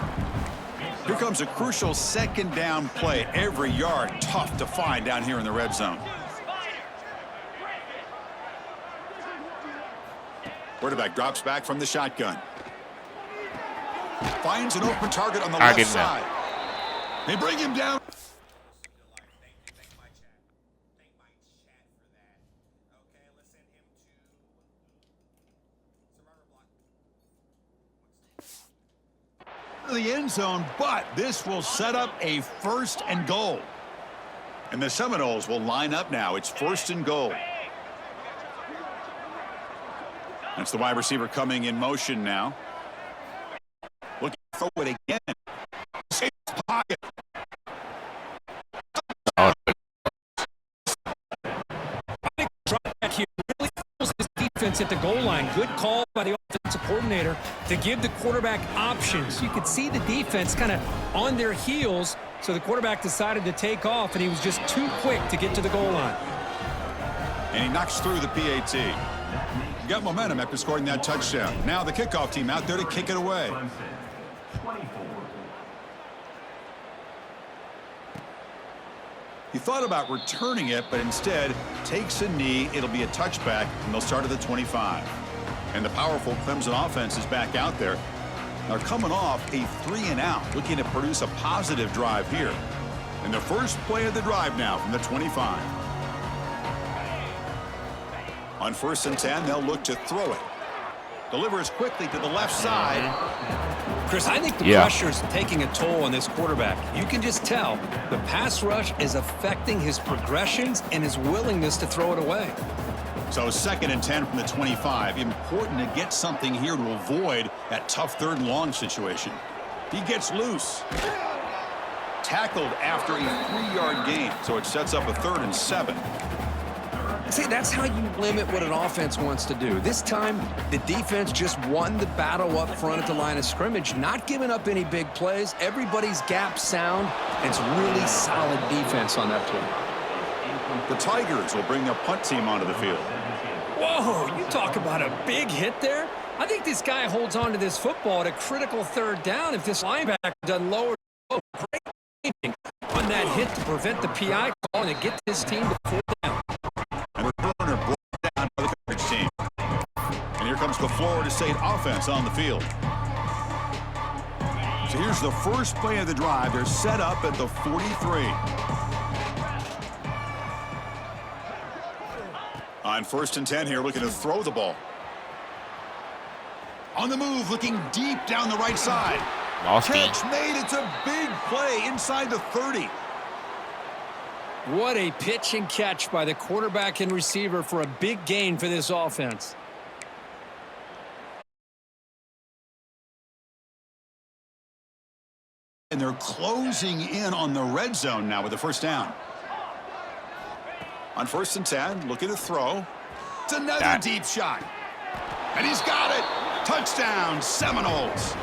[SPEAKER 1] Here comes a crucial second down play. Every yard tough to find down here in the red zone. Quarterback drops back from the shotgun. Finds an open target on the left side. They bring him down. The end zone, but this will set up a 1st and goal. And the Seminoles will line up now. It's 1st and goal. That's the wide receiver coming in motion now. Looking to throw it again. Safe pocket.
[SPEAKER 3] I think the drop back here really throws his defense at the goal line. Good call by the offensive coordinator to give the quarterback options. You could see the defense kind of on their heels, so the quarterback decided to take off, and he was just too quick to get to the goal line.
[SPEAKER 1] And he knocks through the PAT. He got momentum after scoring that touchdown. Now the kickoff team out there to kick it away. He thought about returning it, but instead takes a knee. It'll be a touchback, and they'll start at the 25. And the powerful Clemson offense is back out there. They're coming off a 3-and-out, looking to produce a positive drive here. And the first play of the drive now from the 25. On 1st and 10, they'll look to throw it. Delivers quickly to the left side.
[SPEAKER 3] Chris, I think the pressure is taking a toll on this quarterback. You can just tell the pass rush is affecting his progressions and his willingness to throw it away.
[SPEAKER 1] So 2nd and 10 from the 25. Important to get something here to avoid that tough 3rd and long situation. He gets loose. Tackled after a 3-yard gain. So it sets up a 3rd and 7.
[SPEAKER 3] See, that's how you limit what an offense wants to do. This time, the defense just won the battle up front at the line of scrimmage, not giving up any big plays. Everybody's gap sound. It's really solid defense on that play.
[SPEAKER 1] The Tigers will bring their punt team onto the field.
[SPEAKER 3] Whoa, you talk about a big hit there. I think this guy holds on to this football at a critical 3rd down if this linebacker doesn't lower. Great on that hit to prevent the PI call and to get this team to 4th down.
[SPEAKER 1] And the returner brought down by the coverage team. And here comes the Florida State offense on the field. So here's the first play of the drive. They're set up at the 43. On 1st and 10 here, looking to throw the ball. On the move, looking deep down the right side.
[SPEAKER 2] Nasty.
[SPEAKER 1] Catch made. It's a big play inside the 30.
[SPEAKER 3] What a pitch and catch by the quarterback and receiver for a big gain for this offense.
[SPEAKER 1] And they're closing in on the red zone now with the first down. On 1st and 10, looking to throw. It's another deep shot. And he's got it. Touchdown, Seminoles.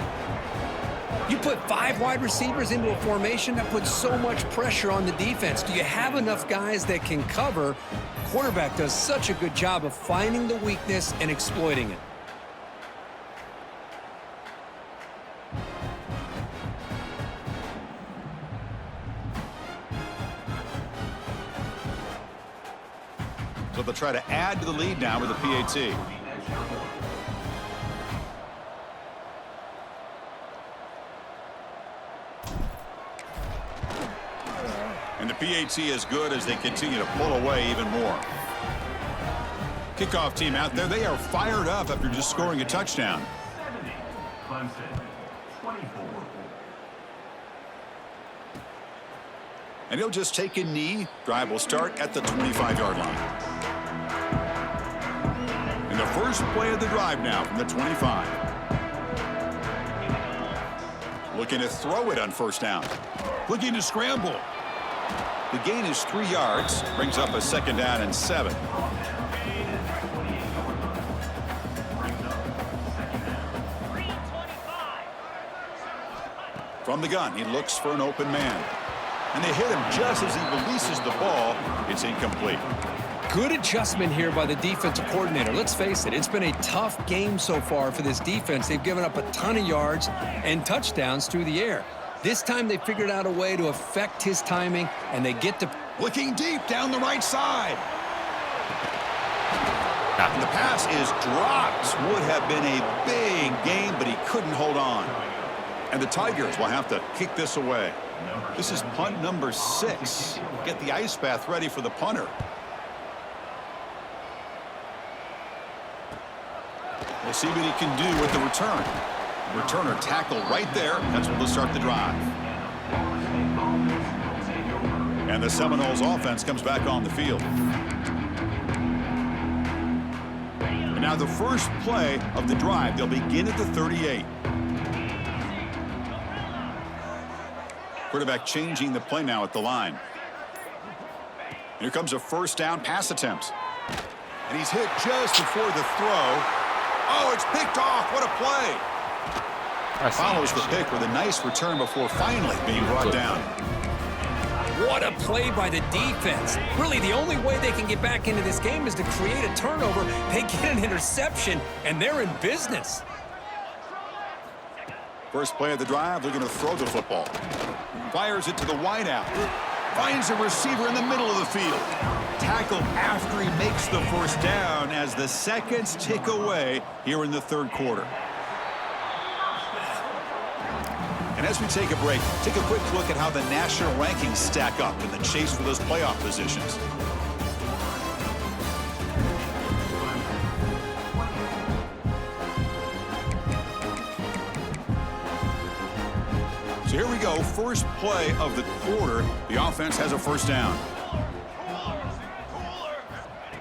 [SPEAKER 3] You put 5 wide receivers into a formation that puts so much pressure on the defense. Do you have enough guys that can cover? The quarterback does such a good job of finding the weakness and exploiting it.
[SPEAKER 1] So they'll try to add to the lead now with the PAT. And the PAT is good as they continue to pull away even more. Kickoff team out there, they are fired up after just scoring a touchdown.
[SPEAKER 4] 70. Clemson, 24.
[SPEAKER 1] And he'll just take a knee. Drive will start at the 25-yard line. And the first play of the drive now from the 25. Looking to throw it on 1st down. Looking to scramble. The gain is 3 yards. Brings up a 2nd down and 7. From the gun, he looks for an open man. And they hit him just as he releases the ball. It's incomplete.
[SPEAKER 3] Good adjustment here by the defensive coordinator. Let's face it, it's been a tough game so far for this defense. They've given up a ton of yards and touchdowns through the air. This time they figured out a way to affect his timing, and they get to...
[SPEAKER 1] Looking deep down the right side. And the pass is dropped. Would have been a big game, but he couldn't hold on. And the Tigers will have to kick this away. This is punt number 6. Get the ice bath ready for the punter. We'll see what he can do with the return. Returner tackle right there. That's what will start the drive. And the Seminoles offense comes back on the field. And now the first play of the drive. They'll begin at the 38. Quarterback changing the play now at the line. Here comes a 1st down pass attempt. And he's hit just before the throw. Oh, it's picked off. What a play. Follows the pick with a nice return before finally being brought down.
[SPEAKER 3] What a play by the defense. Really, the only way they can get back into this game is to create a turnover. They get an interception, and they're in business.
[SPEAKER 1] First play of the drive, looking to throw the football. Fires it to the wideout. Finds a receiver in the middle of the field. Tackled after he makes the 1st down as the seconds tick away here in the 3rd quarter. And as we take a break, take a quick look at how the national rankings stack up in the chase for those playoff positions. So here we go, first play of the quarter. The offense has a 1st down.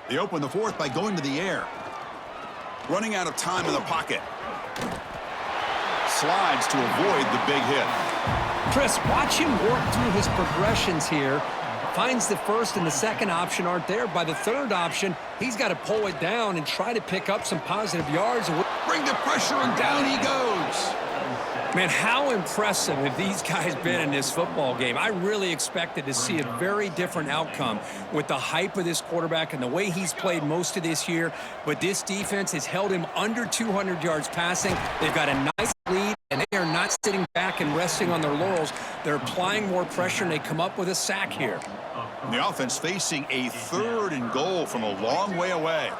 [SPEAKER 1] They open the 4th by going to the air. Running out of time in the pocket. Slides to avoid the big hit.
[SPEAKER 3] Chris, watch him work through his progressions here. Finds the 1st and the 2nd option aren't there. By the 3rd option, he's got to pull it down and try to pick up some positive yards.
[SPEAKER 1] Bring the pressure, and down he goes.
[SPEAKER 3] Man, how impressive have these guys been in this football game? I really expected to see a very different outcome with the hype of this quarterback and the way he's played most of this year. But this defense has held him under 200 yards passing. They've got a nice lead, and they are not sitting back and resting on their laurels. They're applying more pressure, and they come up with a sack here.
[SPEAKER 1] The offense facing a 3rd and goal from a long way away.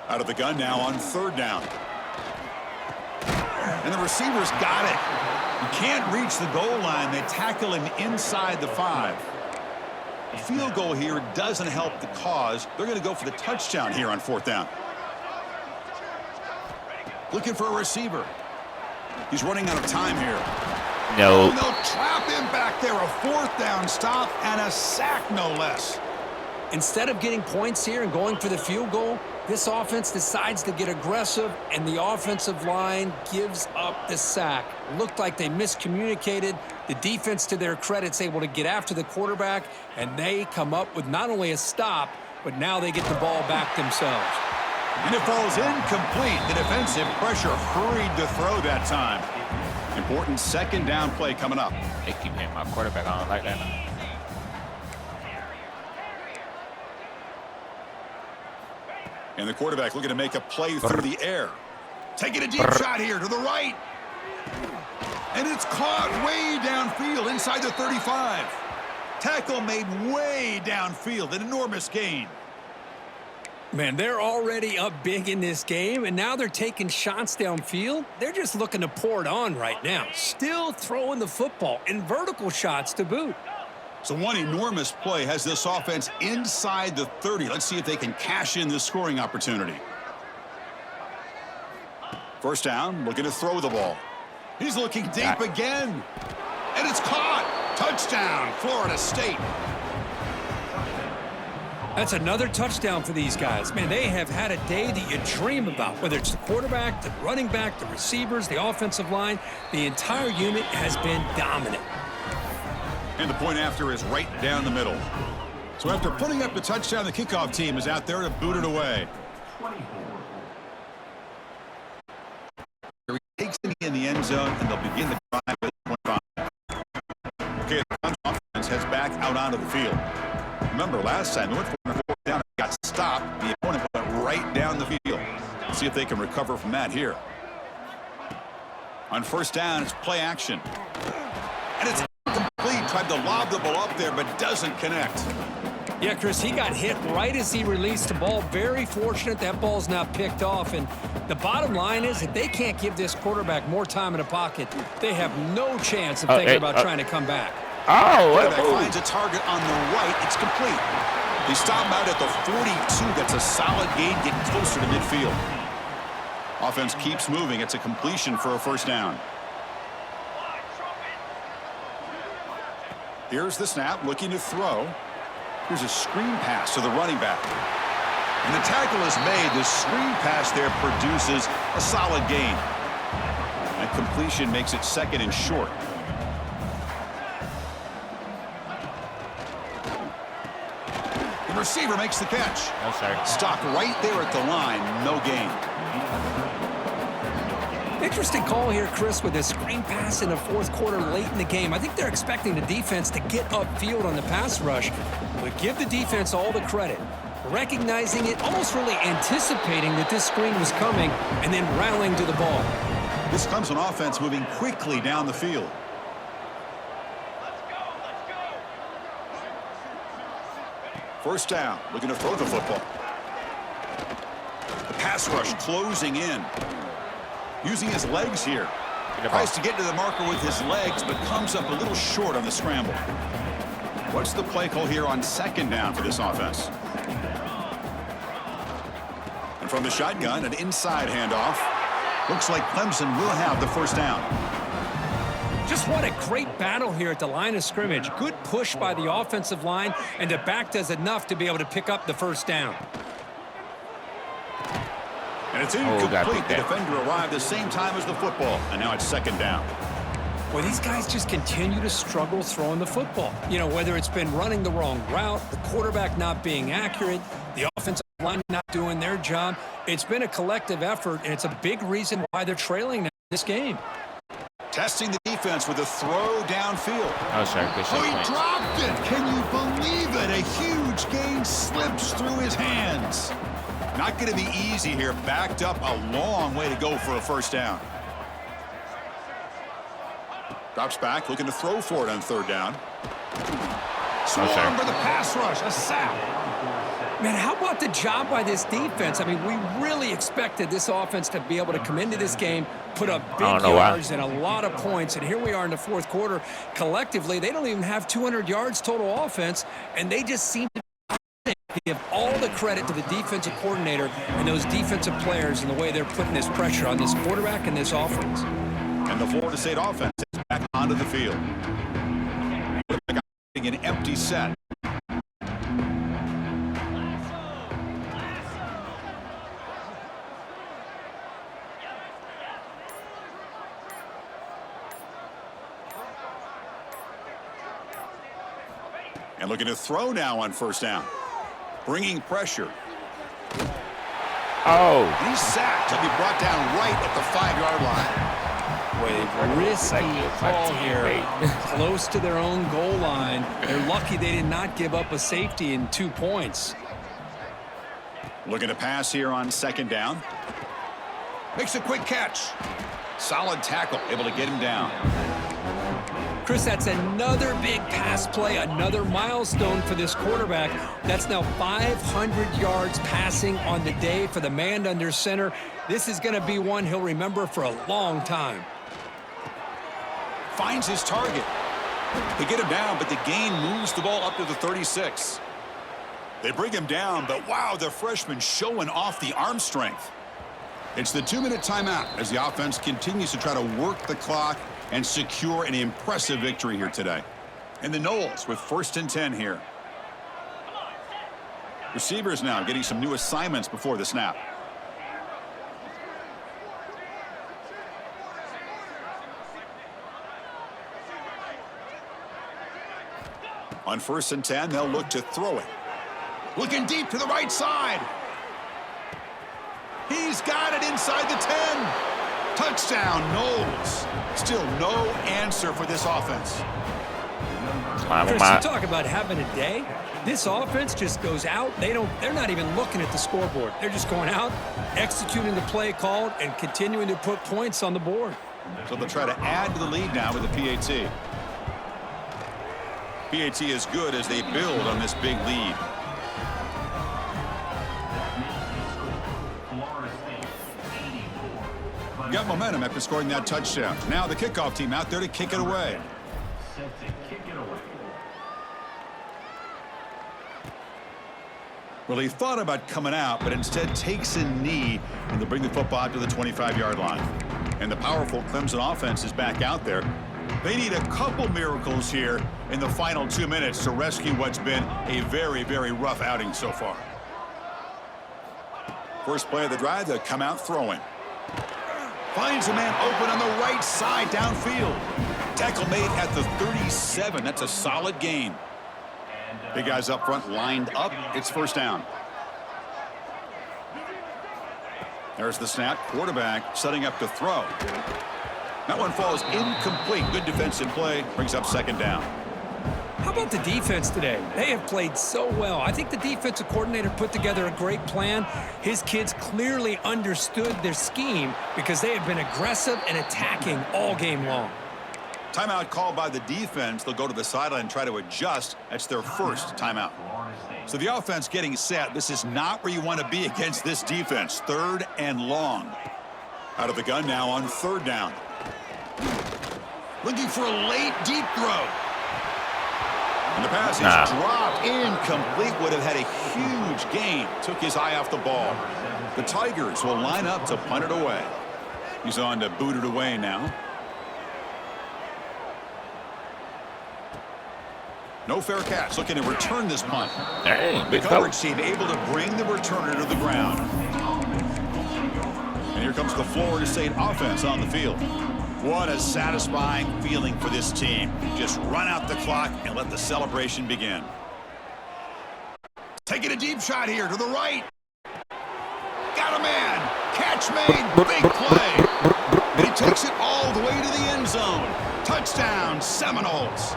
[SPEAKER 1] Out of the gun now on 3rd down. And the receivers got it. You can't reach the goal line. They tackle him inside the 5. A field goal here doesn't help the cause. They're going to go for the touchdown here on 4th down. Looking for a receiver. He's running out of time here.
[SPEAKER 2] No.
[SPEAKER 1] And they'll trap him back there, a fourth down stop and a sack, no less.
[SPEAKER 3] Instead of getting points here and going for the field goal, this offense decides to get aggressive, and the offensive line gives up the sack. Looked like they miscommunicated. The defense, to their credit, is able to get after the quarterback, and they come up with not only a stop, but now they get the ball back themselves.
[SPEAKER 1] And it falls incomplete. The defensive pressure hurried to throw that time. Important second down play coming up.
[SPEAKER 2] They keep hitting my quarterback. I don't like that.
[SPEAKER 1] And the quarterback looking to make a play through the air. Taking a deep shot here to the right. And it's caught way downfield inside the 35. Tackle made way downfield. An enormous gain.
[SPEAKER 3] Man, they're already up big in this game, and now they're taking shots downfield. They're just looking to pour it on right now. Still throwing the football, and vertical shots to boot.
[SPEAKER 1] So one enormous play has this offense inside the 30. Let's see if they can cash in this scoring opportunity. First down, looking to throw the ball. He's looking deep again. And it's caught. Touchdown, Florida State.
[SPEAKER 3] That's another touchdown for these guys. Man, they have had a day that you dream about, whether it's the quarterback, the running back, the receivers, the offensive line. The entire unit has been dominant.
[SPEAKER 1] And the point after is right down the middle. So after putting up the touchdown, the kickoff team is out there to boot it away. He takes it in the end zone, and they'll begin the drive at 25. Okay, the offense heads back out onto the field. Remember, last time they went for a fourth down and got stopped. The opponent went right down the field. Let's see if they can recover from that here. On first down, it's play action. And it's complete. Tried to lob the ball up there, but doesn't connect.
[SPEAKER 3] Yeah, Chris, he got hit right as he released the ball. Very fortunate that ball's not picked off. And the bottom line is that they can't give this quarterback more time in the pocket. They have no chance of thinking about trying to come back.
[SPEAKER 2] Oh,
[SPEAKER 1] quarterback finds a target on the right. It's complete. They stop him out at the 42. That's a solid gain, getting closer to midfield. Offense keeps moving. It's a completion for a first down. Here's the snap, looking to throw. Here's a screen pass to the running back. And the tackle is made. The screen pass there produces a solid gain. And completion makes it second and short. The receiver makes the catch.
[SPEAKER 2] No, sir.
[SPEAKER 1] Stopped right there at the line. No gain.
[SPEAKER 3] Interesting call here, Chris, with a screen pass in the fourth quarter late in the game. I think they're expecting the defense to get upfield on the pass rush, but give the defense all the credit. Recognizing it, almost really anticipating that this screen was coming, and then rallying to the ball.
[SPEAKER 1] This comes on offense moving quickly down the field. First down, looking to throw the football. The pass rush closing in. Using his legs here. Tries to get to the marker with his legs, but comes up a little short on the scramble. What's the play call here on second down for this offense? And from the shotgun, an inside handoff. Looks like Clemson will have the first down.
[SPEAKER 3] Just what a great battle here at the line of scrimmage. Good push by the offensive line, and the back does enough to be able to pick up the first down.
[SPEAKER 1] And it's incomplete. The defender arrived the same time as the football, and now it's second down.
[SPEAKER 3] Well, these guys just continue to struggle throwing the football. You know, whether it's been running the wrong route, the quarterback not being accurate, the offensive line not doing their job. It's been a collective effort, and it's a big reason why they're trailing this game.
[SPEAKER 1] Testing the defense with a throw downfield.
[SPEAKER 2] Oh, sorry. Good shot.
[SPEAKER 1] Oh, he dropped it. Can you believe it? A huge gain slips through his hands. Not going to be easy here. Backed up a long way to go for a first down. Drops back, looking to throw for it on third down. Swarmed by the pass rush. A sack.
[SPEAKER 3] Man, how about the job by this defense? I mean, we really expected this offense to be able to come into this game, put up big yards and a lot of points, and here we are in the fourth quarter. Collectively, they don't even have 200 yards total offense, and they just seem to give all the credit to the defensive coordinator and those defensive players and the way they're putting this pressure on this quarterback and this offense.
[SPEAKER 1] And the Florida State offense is back onto the field. an empty set. And looking to throw now on first down. Bringing pressure.
[SPEAKER 2] Oh.
[SPEAKER 1] And he's sacked. He'll be brought down right at the 5-yard line.
[SPEAKER 3] Risky call here. Close to their own goal line. They're lucky they did not give up a safety in 2 points.
[SPEAKER 1] Looking to pass here on second down. Makes a quick catch. Solid tackle. Able to get him down.
[SPEAKER 3] Chris, that's another big pass play, another milestone for this quarterback. That's now 500 yards passing on the day for the man under center. This is going to be one he'll remember for a long time.
[SPEAKER 1] Finds his target. They get him down, but the gain moves the ball up to the 36. They bring him down, but wow, the freshman showing off the arm strength. It's the 2-minute timeout as the offense continues to try to work the clock and secure an impressive victory here today. And the Noles with 1st and 10 here. Receivers now getting some new assignments before the snap. On 1st and 10, they'll look to throw it. Looking deep to the right side. He's got it inside the 10. Touchdown, Noles. Still no answer for this offense.
[SPEAKER 3] Chris, you talk about having a day. This offense just goes out. They're not even looking at the scoreboard. They're just going out, executing the play called, and continuing to put points on the board.
[SPEAKER 1] So they'll try to add to the lead now with the PAT. PAT is good as they build on this big lead. Got momentum after scoring that touchdown. Now the kickoff team out there to kick it away. Well, he thought about coming out, but instead takes a knee, and they'll bring the football out to the 25-yard line. And the powerful Clemson offense is back out there. They need a couple miracles here in the final 2 minutes to rescue what's been a very, very rough outing so far. First play of the drive, they'll come out throwing. Finds a man open on the right side downfield. Tackle made at the 37. That's a solid gain. Big guys up front lined up. It's first down. There's the snap. Quarterback setting up to throw. That one falls incomplete. Good defensive play. Brings up second down.
[SPEAKER 3] How about the defense today? They have played so well. I think the defensive coordinator put together a great plan. His kids clearly understood their scheme because they have been aggressive and attacking all game long.
[SPEAKER 1] Timeout called by the defense. They'll go to the sideline and try to adjust. That's their first timeout. So the offense getting set. This is not where you want to be against this defense. 3rd and long. Out of the gun now on 3rd down. Looking for a late deep throw. And the pass is dropped. Incomplete. Would have had a huge gain. Took his eye off the ball. The Tigers will line up to punt it away. He's on to boot it away now. No fair catch. Looking to return this punt.
[SPEAKER 2] Hey,
[SPEAKER 1] the coverage team able to bring the returner to the ground. And here comes the Florida State offense on the field. What a satisfying feeling for this team. Just run out the clock and let the celebration begin. Taking a deep shot here to the right. Got a man. Catch made. Big play. And he takes it all the way to the end zone. Touchdown, Seminoles.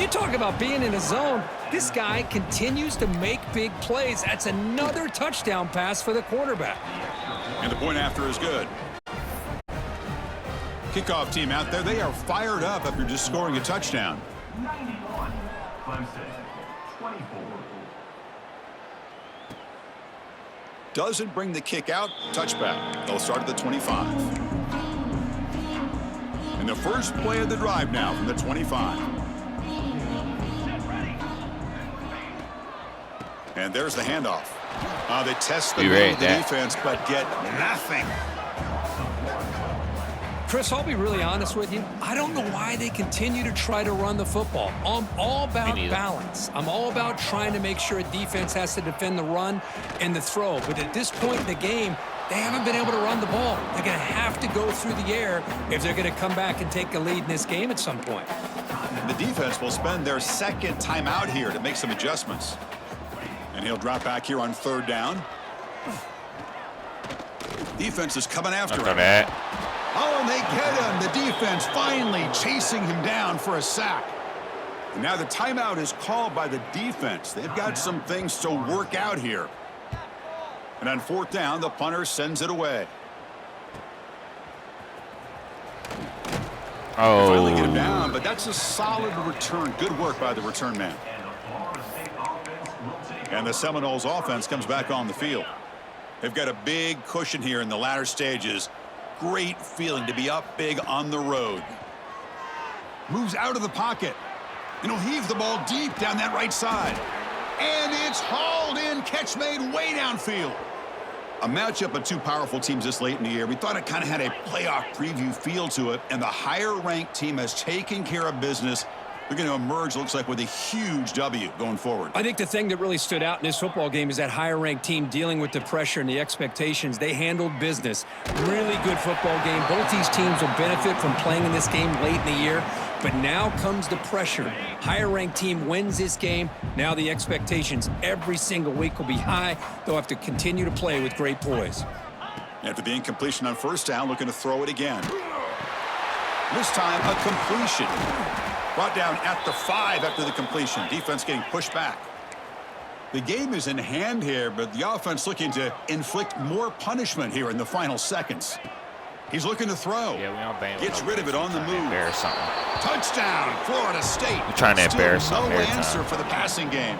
[SPEAKER 3] You talk about being in a zone. This guy continues to make big plays. That's another touchdown pass for the quarterback.
[SPEAKER 1] And the point after is good. Kickoff team out there. They are fired up after just scoring a touchdown.
[SPEAKER 4] 91, Clemson, 24.
[SPEAKER 1] Doesn't bring the kick out. Touchback. They'll start at the 25. And the first play of the drive now from the 25. And there's the handoff. They test the defense, but get nothing.
[SPEAKER 3] Chris, I'll be really honest with you. I don't know why they continue to try to run the football. I'm all about balance. I'm all about trying to make sure a defense has to defend the run and the throw. But at this point in the game, they haven't been able to run the ball. They're going to have to go through the air if they're going to come back and take a lead in this game at some point.
[SPEAKER 1] And the defense will spend their second timeout here to make some adjustments. And he'll drop back here on 3rd down. Defense is coming after him. Oh, and they get him. The defense finally chasing him down for a sack. And now the timeout is called by the defense. They've got some things to work out here. And on 4th down, the punter sends it away.
[SPEAKER 2] Oh.
[SPEAKER 1] They finally get him down, but that's a solid return. Good work by the return man. And the Seminoles offense comes back on the field. They've got a big cushion here in the latter stages. Great feeling to be up big on the road. Moves out of the pocket. And he'll heave the ball deep down that right side. And it's hauled in. Catch made way downfield. A matchup of two powerful teams this late in the year. We thought it kind of had a playoff preview feel to it. And the higher-ranked team has taken care of business. They're going to emerge, looks like, with a huge W going forward.
[SPEAKER 3] I think the thing that really stood out in this football game is that higher-ranked team dealing with the pressure and the expectations. They handled business. Really good football game. Both these teams will benefit from playing in this game late in the year. But now comes the pressure. Higher-ranked team wins this game. Now the expectations every single week will be high. They'll have to continue to play with great poise.
[SPEAKER 1] After the incompletion on 1st down, looking to throw it again. This time, a completion. Brought down at the 5 after the completion. Defense getting pushed back. The game is in hand here, but the offense looking to inflict more punishment here in the final seconds. He's looking to throw.
[SPEAKER 2] Yeah, we don't bang.
[SPEAKER 1] Gets rid of it on the move.
[SPEAKER 2] Embarrass something.
[SPEAKER 1] Touchdown, Florida State.
[SPEAKER 2] We're trying to embarrass something
[SPEAKER 1] No
[SPEAKER 2] every
[SPEAKER 1] answer
[SPEAKER 2] time.
[SPEAKER 1] for the passing game.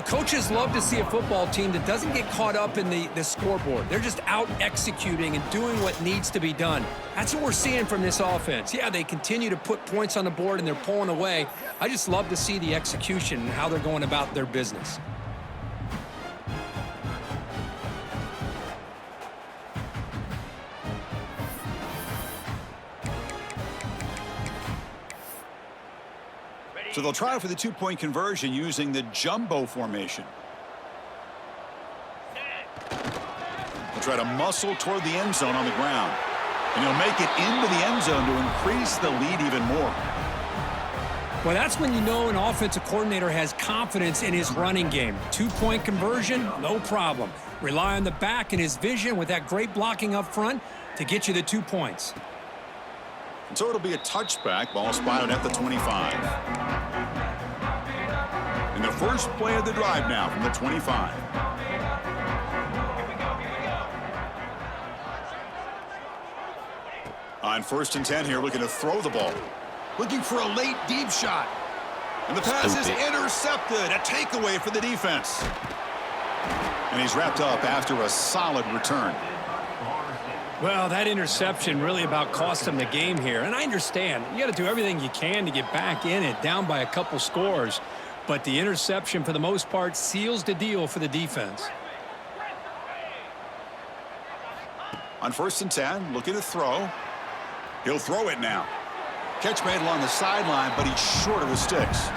[SPEAKER 3] Coaches love to see a football team that doesn't get caught up in the scoreboard. They're just out executing and doing what needs to be done. That's what we're seeing from this offense. Yeah, they continue to put points on the board and they're pulling away. I just love to see the execution and how they're going about their business.
[SPEAKER 1] So they'll try for the 2-point conversion using the jumbo formation. They'll try to muscle toward the end zone on the ground. And he'll make it into the end zone to increase the lead even more.
[SPEAKER 3] Well, that's when you know an offensive coordinator has confidence in his running game. 2-point conversion, no problem. Rely on the back and his vision with that great blocking up front to get you the 2 points.
[SPEAKER 1] And so it'll be a touchback. Ball spotted at the 25. And the first play of the drive now from the 25. On 1st and 10 here, looking to throw the ball. Looking for a late deep shot. And the pass is intercepted. A takeaway for the defense. And he's wrapped up after a solid return.
[SPEAKER 3] Well, that interception really about cost them the game here. And I understand. You got to do everything you can to get back in it, down by a couple scores. But the interception, for the most part, seals the deal for the defense.
[SPEAKER 1] On 1st and 10, looking to throw. He'll throw it now. Catch made along the sideline, but he's short of the sticks.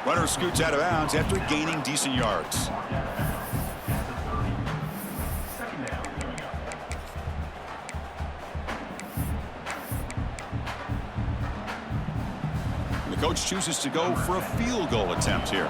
[SPEAKER 1] Runner scoots out of bounds after gaining decent yards. And the coach chooses to go for a field goal attempt here.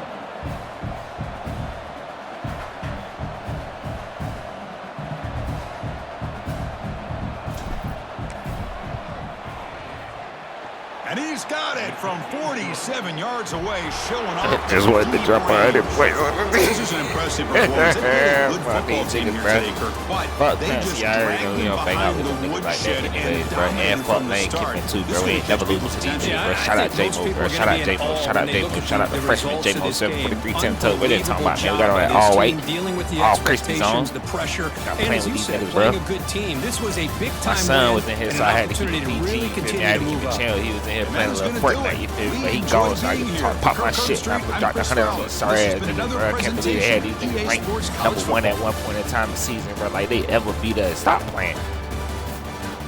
[SPEAKER 1] And he's got it from 47 yards away, showing off.
[SPEAKER 2] Just wanted to jump behind and play on it.
[SPEAKER 1] This is an impressive performance. They're a good football team here today, Kirk, but
[SPEAKER 2] Fuck
[SPEAKER 1] they
[SPEAKER 2] man,
[SPEAKER 1] just
[SPEAKER 2] see, I already
[SPEAKER 1] dragged
[SPEAKER 2] know you
[SPEAKER 1] him
[SPEAKER 2] don't bang out
[SPEAKER 1] behind
[SPEAKER 2] with
[SPEAKER 1] the
[SPEAKER 2] them niggas like
[SPEAKER 1] woodshed
[SPEAKER 2] that
[SPEAKER 1] and
[SPEAKER 2] anyways, bro. And
[SPEAKER 1] dominated
[SPEAKER 2] fuck
[SPEAKER 1] from the
[SPEAKER 2] man,
[SPEAKER 1] start.
[SPEAKER 2] keeping too,
[SPEAKER 1] This
[SPEAKER 2] bro. We
[SPEAKER 1] will
[SPEAKER 2] ain't never
[SPEAKER 1] catch
[SPEAKER 2] losing to
[SPEAKER 1] people's
[SPEAKER 2] these niggas, bro.
[SPEAKER 3] I
[SPEAKER 2] Shout out
[SPEAKER 3] think most
[SPEAKER 2] J-Mo,
[SPEAKER 3] people
[SPEAKER 2] bro.
[SPEAKER 3] are
[SPEAKER 2] Shout
[SPEAKER 3] gonna
[SPEAKER 2] out
[SPEAKER 3] be in
[SPEAKER 2] J-Mo.
[SPEAKER 3] awe
[SPEAKER 2] Shout out
[SPEAKER 3] when they
[SPEAKER 2] J-Mo.
[SPEAKER 3] look
[SPEAKER 2] Shout out
[SPEAKER 3] at
[SPEAKER 2] the
[SPEAKER 3] the
[SPEAKER 2] freshman
[SPEAKER 3] results of
[SPEAKER 2] J-Mo,
[SPEAKER 3] this game.
[SPEAKER 2] 743 10 toe. What they talking about, man? We got on that all white,
[SPEAKER 3] dealing with the
[SPEAKER 2] all crispy
[SPEAKER 3] expectations,
[SPEAKER 2] zones.
[SPEAKER 3] the pressure,
[SPEAKER 2] Got
[SPEAKER 3] and
[SPEAKER 2] playing
[SPEAKER 3] as you
[SPEAKER 2] with these
[SPEAKER 3] said,
[SPEAKER 2] niggas,
[SPEAKER 3] playing
[SPEAKER 2] bro.
[SPEAKER 3] a good team. This was a big
[SPEAKER 2] My
[SPEAKER 3] time
[SPEAKER 2] son
[SPEAKER 3] win
[SPEAKER 2] was in here,
[SPEAKER 3] and
[SPEAKER 2] so
[SPEAKER 3] an
[SPEAKER 2] I had to keep
[SPEAKER 3] opportunity
[SPEAKER 2] it
[SPEAKER 3] to
[SPEAKER 2] PG.
[SPEAKER 3] really
[SPEAKER 2] I
[SPEAKER 3] continue
[SPEAKER 2] had
[SPEAKER 3] to
[SPEAKER 2] to keep
[SPEAKER 3] move
[SPEAKER 2] it
[SPEAKER 3] up.
[SPEAKER 2] chill. He was in here
[SPEAKER 1] And
[SPEAKER 2] playing a
[SPEAKER 1] that's
[SPEAKER 2] little
[SPEAKER 1] gonna do
[SPEAKER 2] Fortnite,
[SPEAKER 1] it.
[SPEAKER 2] you feel me?
[SPEAKER 1] We
[SPEAKER 2] But he
[SPEAKER 1] enjoyed
[SPEAKER 2] gone, so I
[SPEAKER 1] being
[SPEAKER 2] can
[SPEAKER 1] here.
[SPEAKER 2] pop my
[SPEAKER 1] Kirk
[SPEAKER 2] shit. And I
[SPEAKER 1] Herbstreit,
[SPEAKER 2] dropped
[SPEAKER 1] I'm
[SPEAKER 2] 100 on
[SPEAKER 1] Chris
[SPEAKER 2] the sorry
[SPEAKER 1] This
[SPEAKER 2] ass
[SPEAKER 1] has been
[SPEAKER 2] niggas,
[SPEAKER 1] another
[SPEAKER 2] bro. I can't believe they had these
[SPEAKER 1] presentation
[SPEAKER 2] niggas
[SPEAKER 1] of
[SPEAKER 2] ranked
[SPEAKER 1] EA Sports
[SPEAKER 2] number
[SPEAKER 1] College
[SPEAKER 2] one at
[SPEAKER 1] Football.
[SPEAKER 2] one point in time of the season, bro. Like they ever beat us. Stop playing.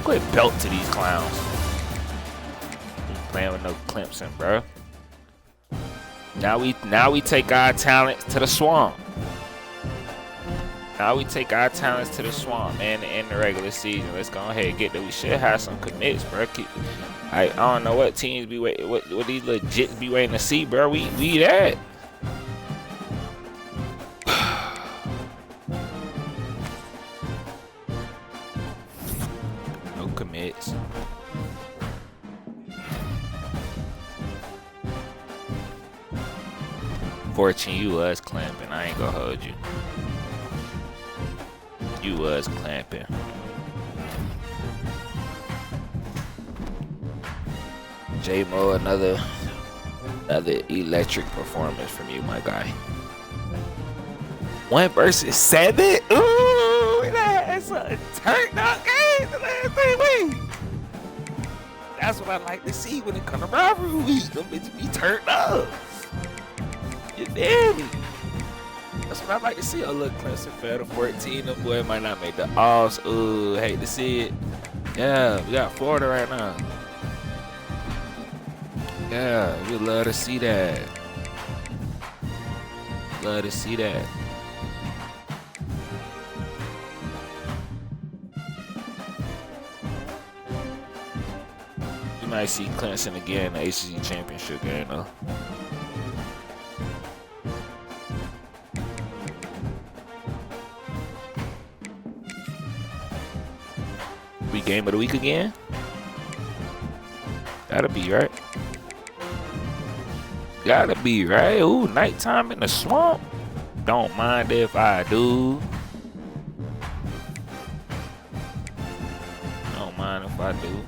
[SPEAKER 2] Quit belt to these clowns. Ain't playing with no clemSON, bro. Now we take our talents to the swamp. Now we take our talents to the swamp, man, in the regular season. Let's go ahead and get there. We should have some commits, bro. I don't know what teams be waiting, what these legits be waiting to see, bro. We that. No commits. Fortune, you was clamping. I ain't gonna hold you. You was clamping. J-Mo, another electric performance from you, my guy. 1 versus 7? Ooh, that's a turned up game the last 3 weeks. That's what I like to see when it comes to Rivalry Week. Them bitches be turned up. You feel me? That's what I like to see. Oh, look, clemSON fell to 14. The boy might not make the offs. Ooh, hate to see it. Yeah, we got Florida right now. Yeah, we love to see that. Love to see that. You might see clemSON again in the ACC championship game, though. We game of the week again? Gotta be right. Gotta be right. Ooh, nighttime in the swamp. Don't mind if I do. Don't mind if I do.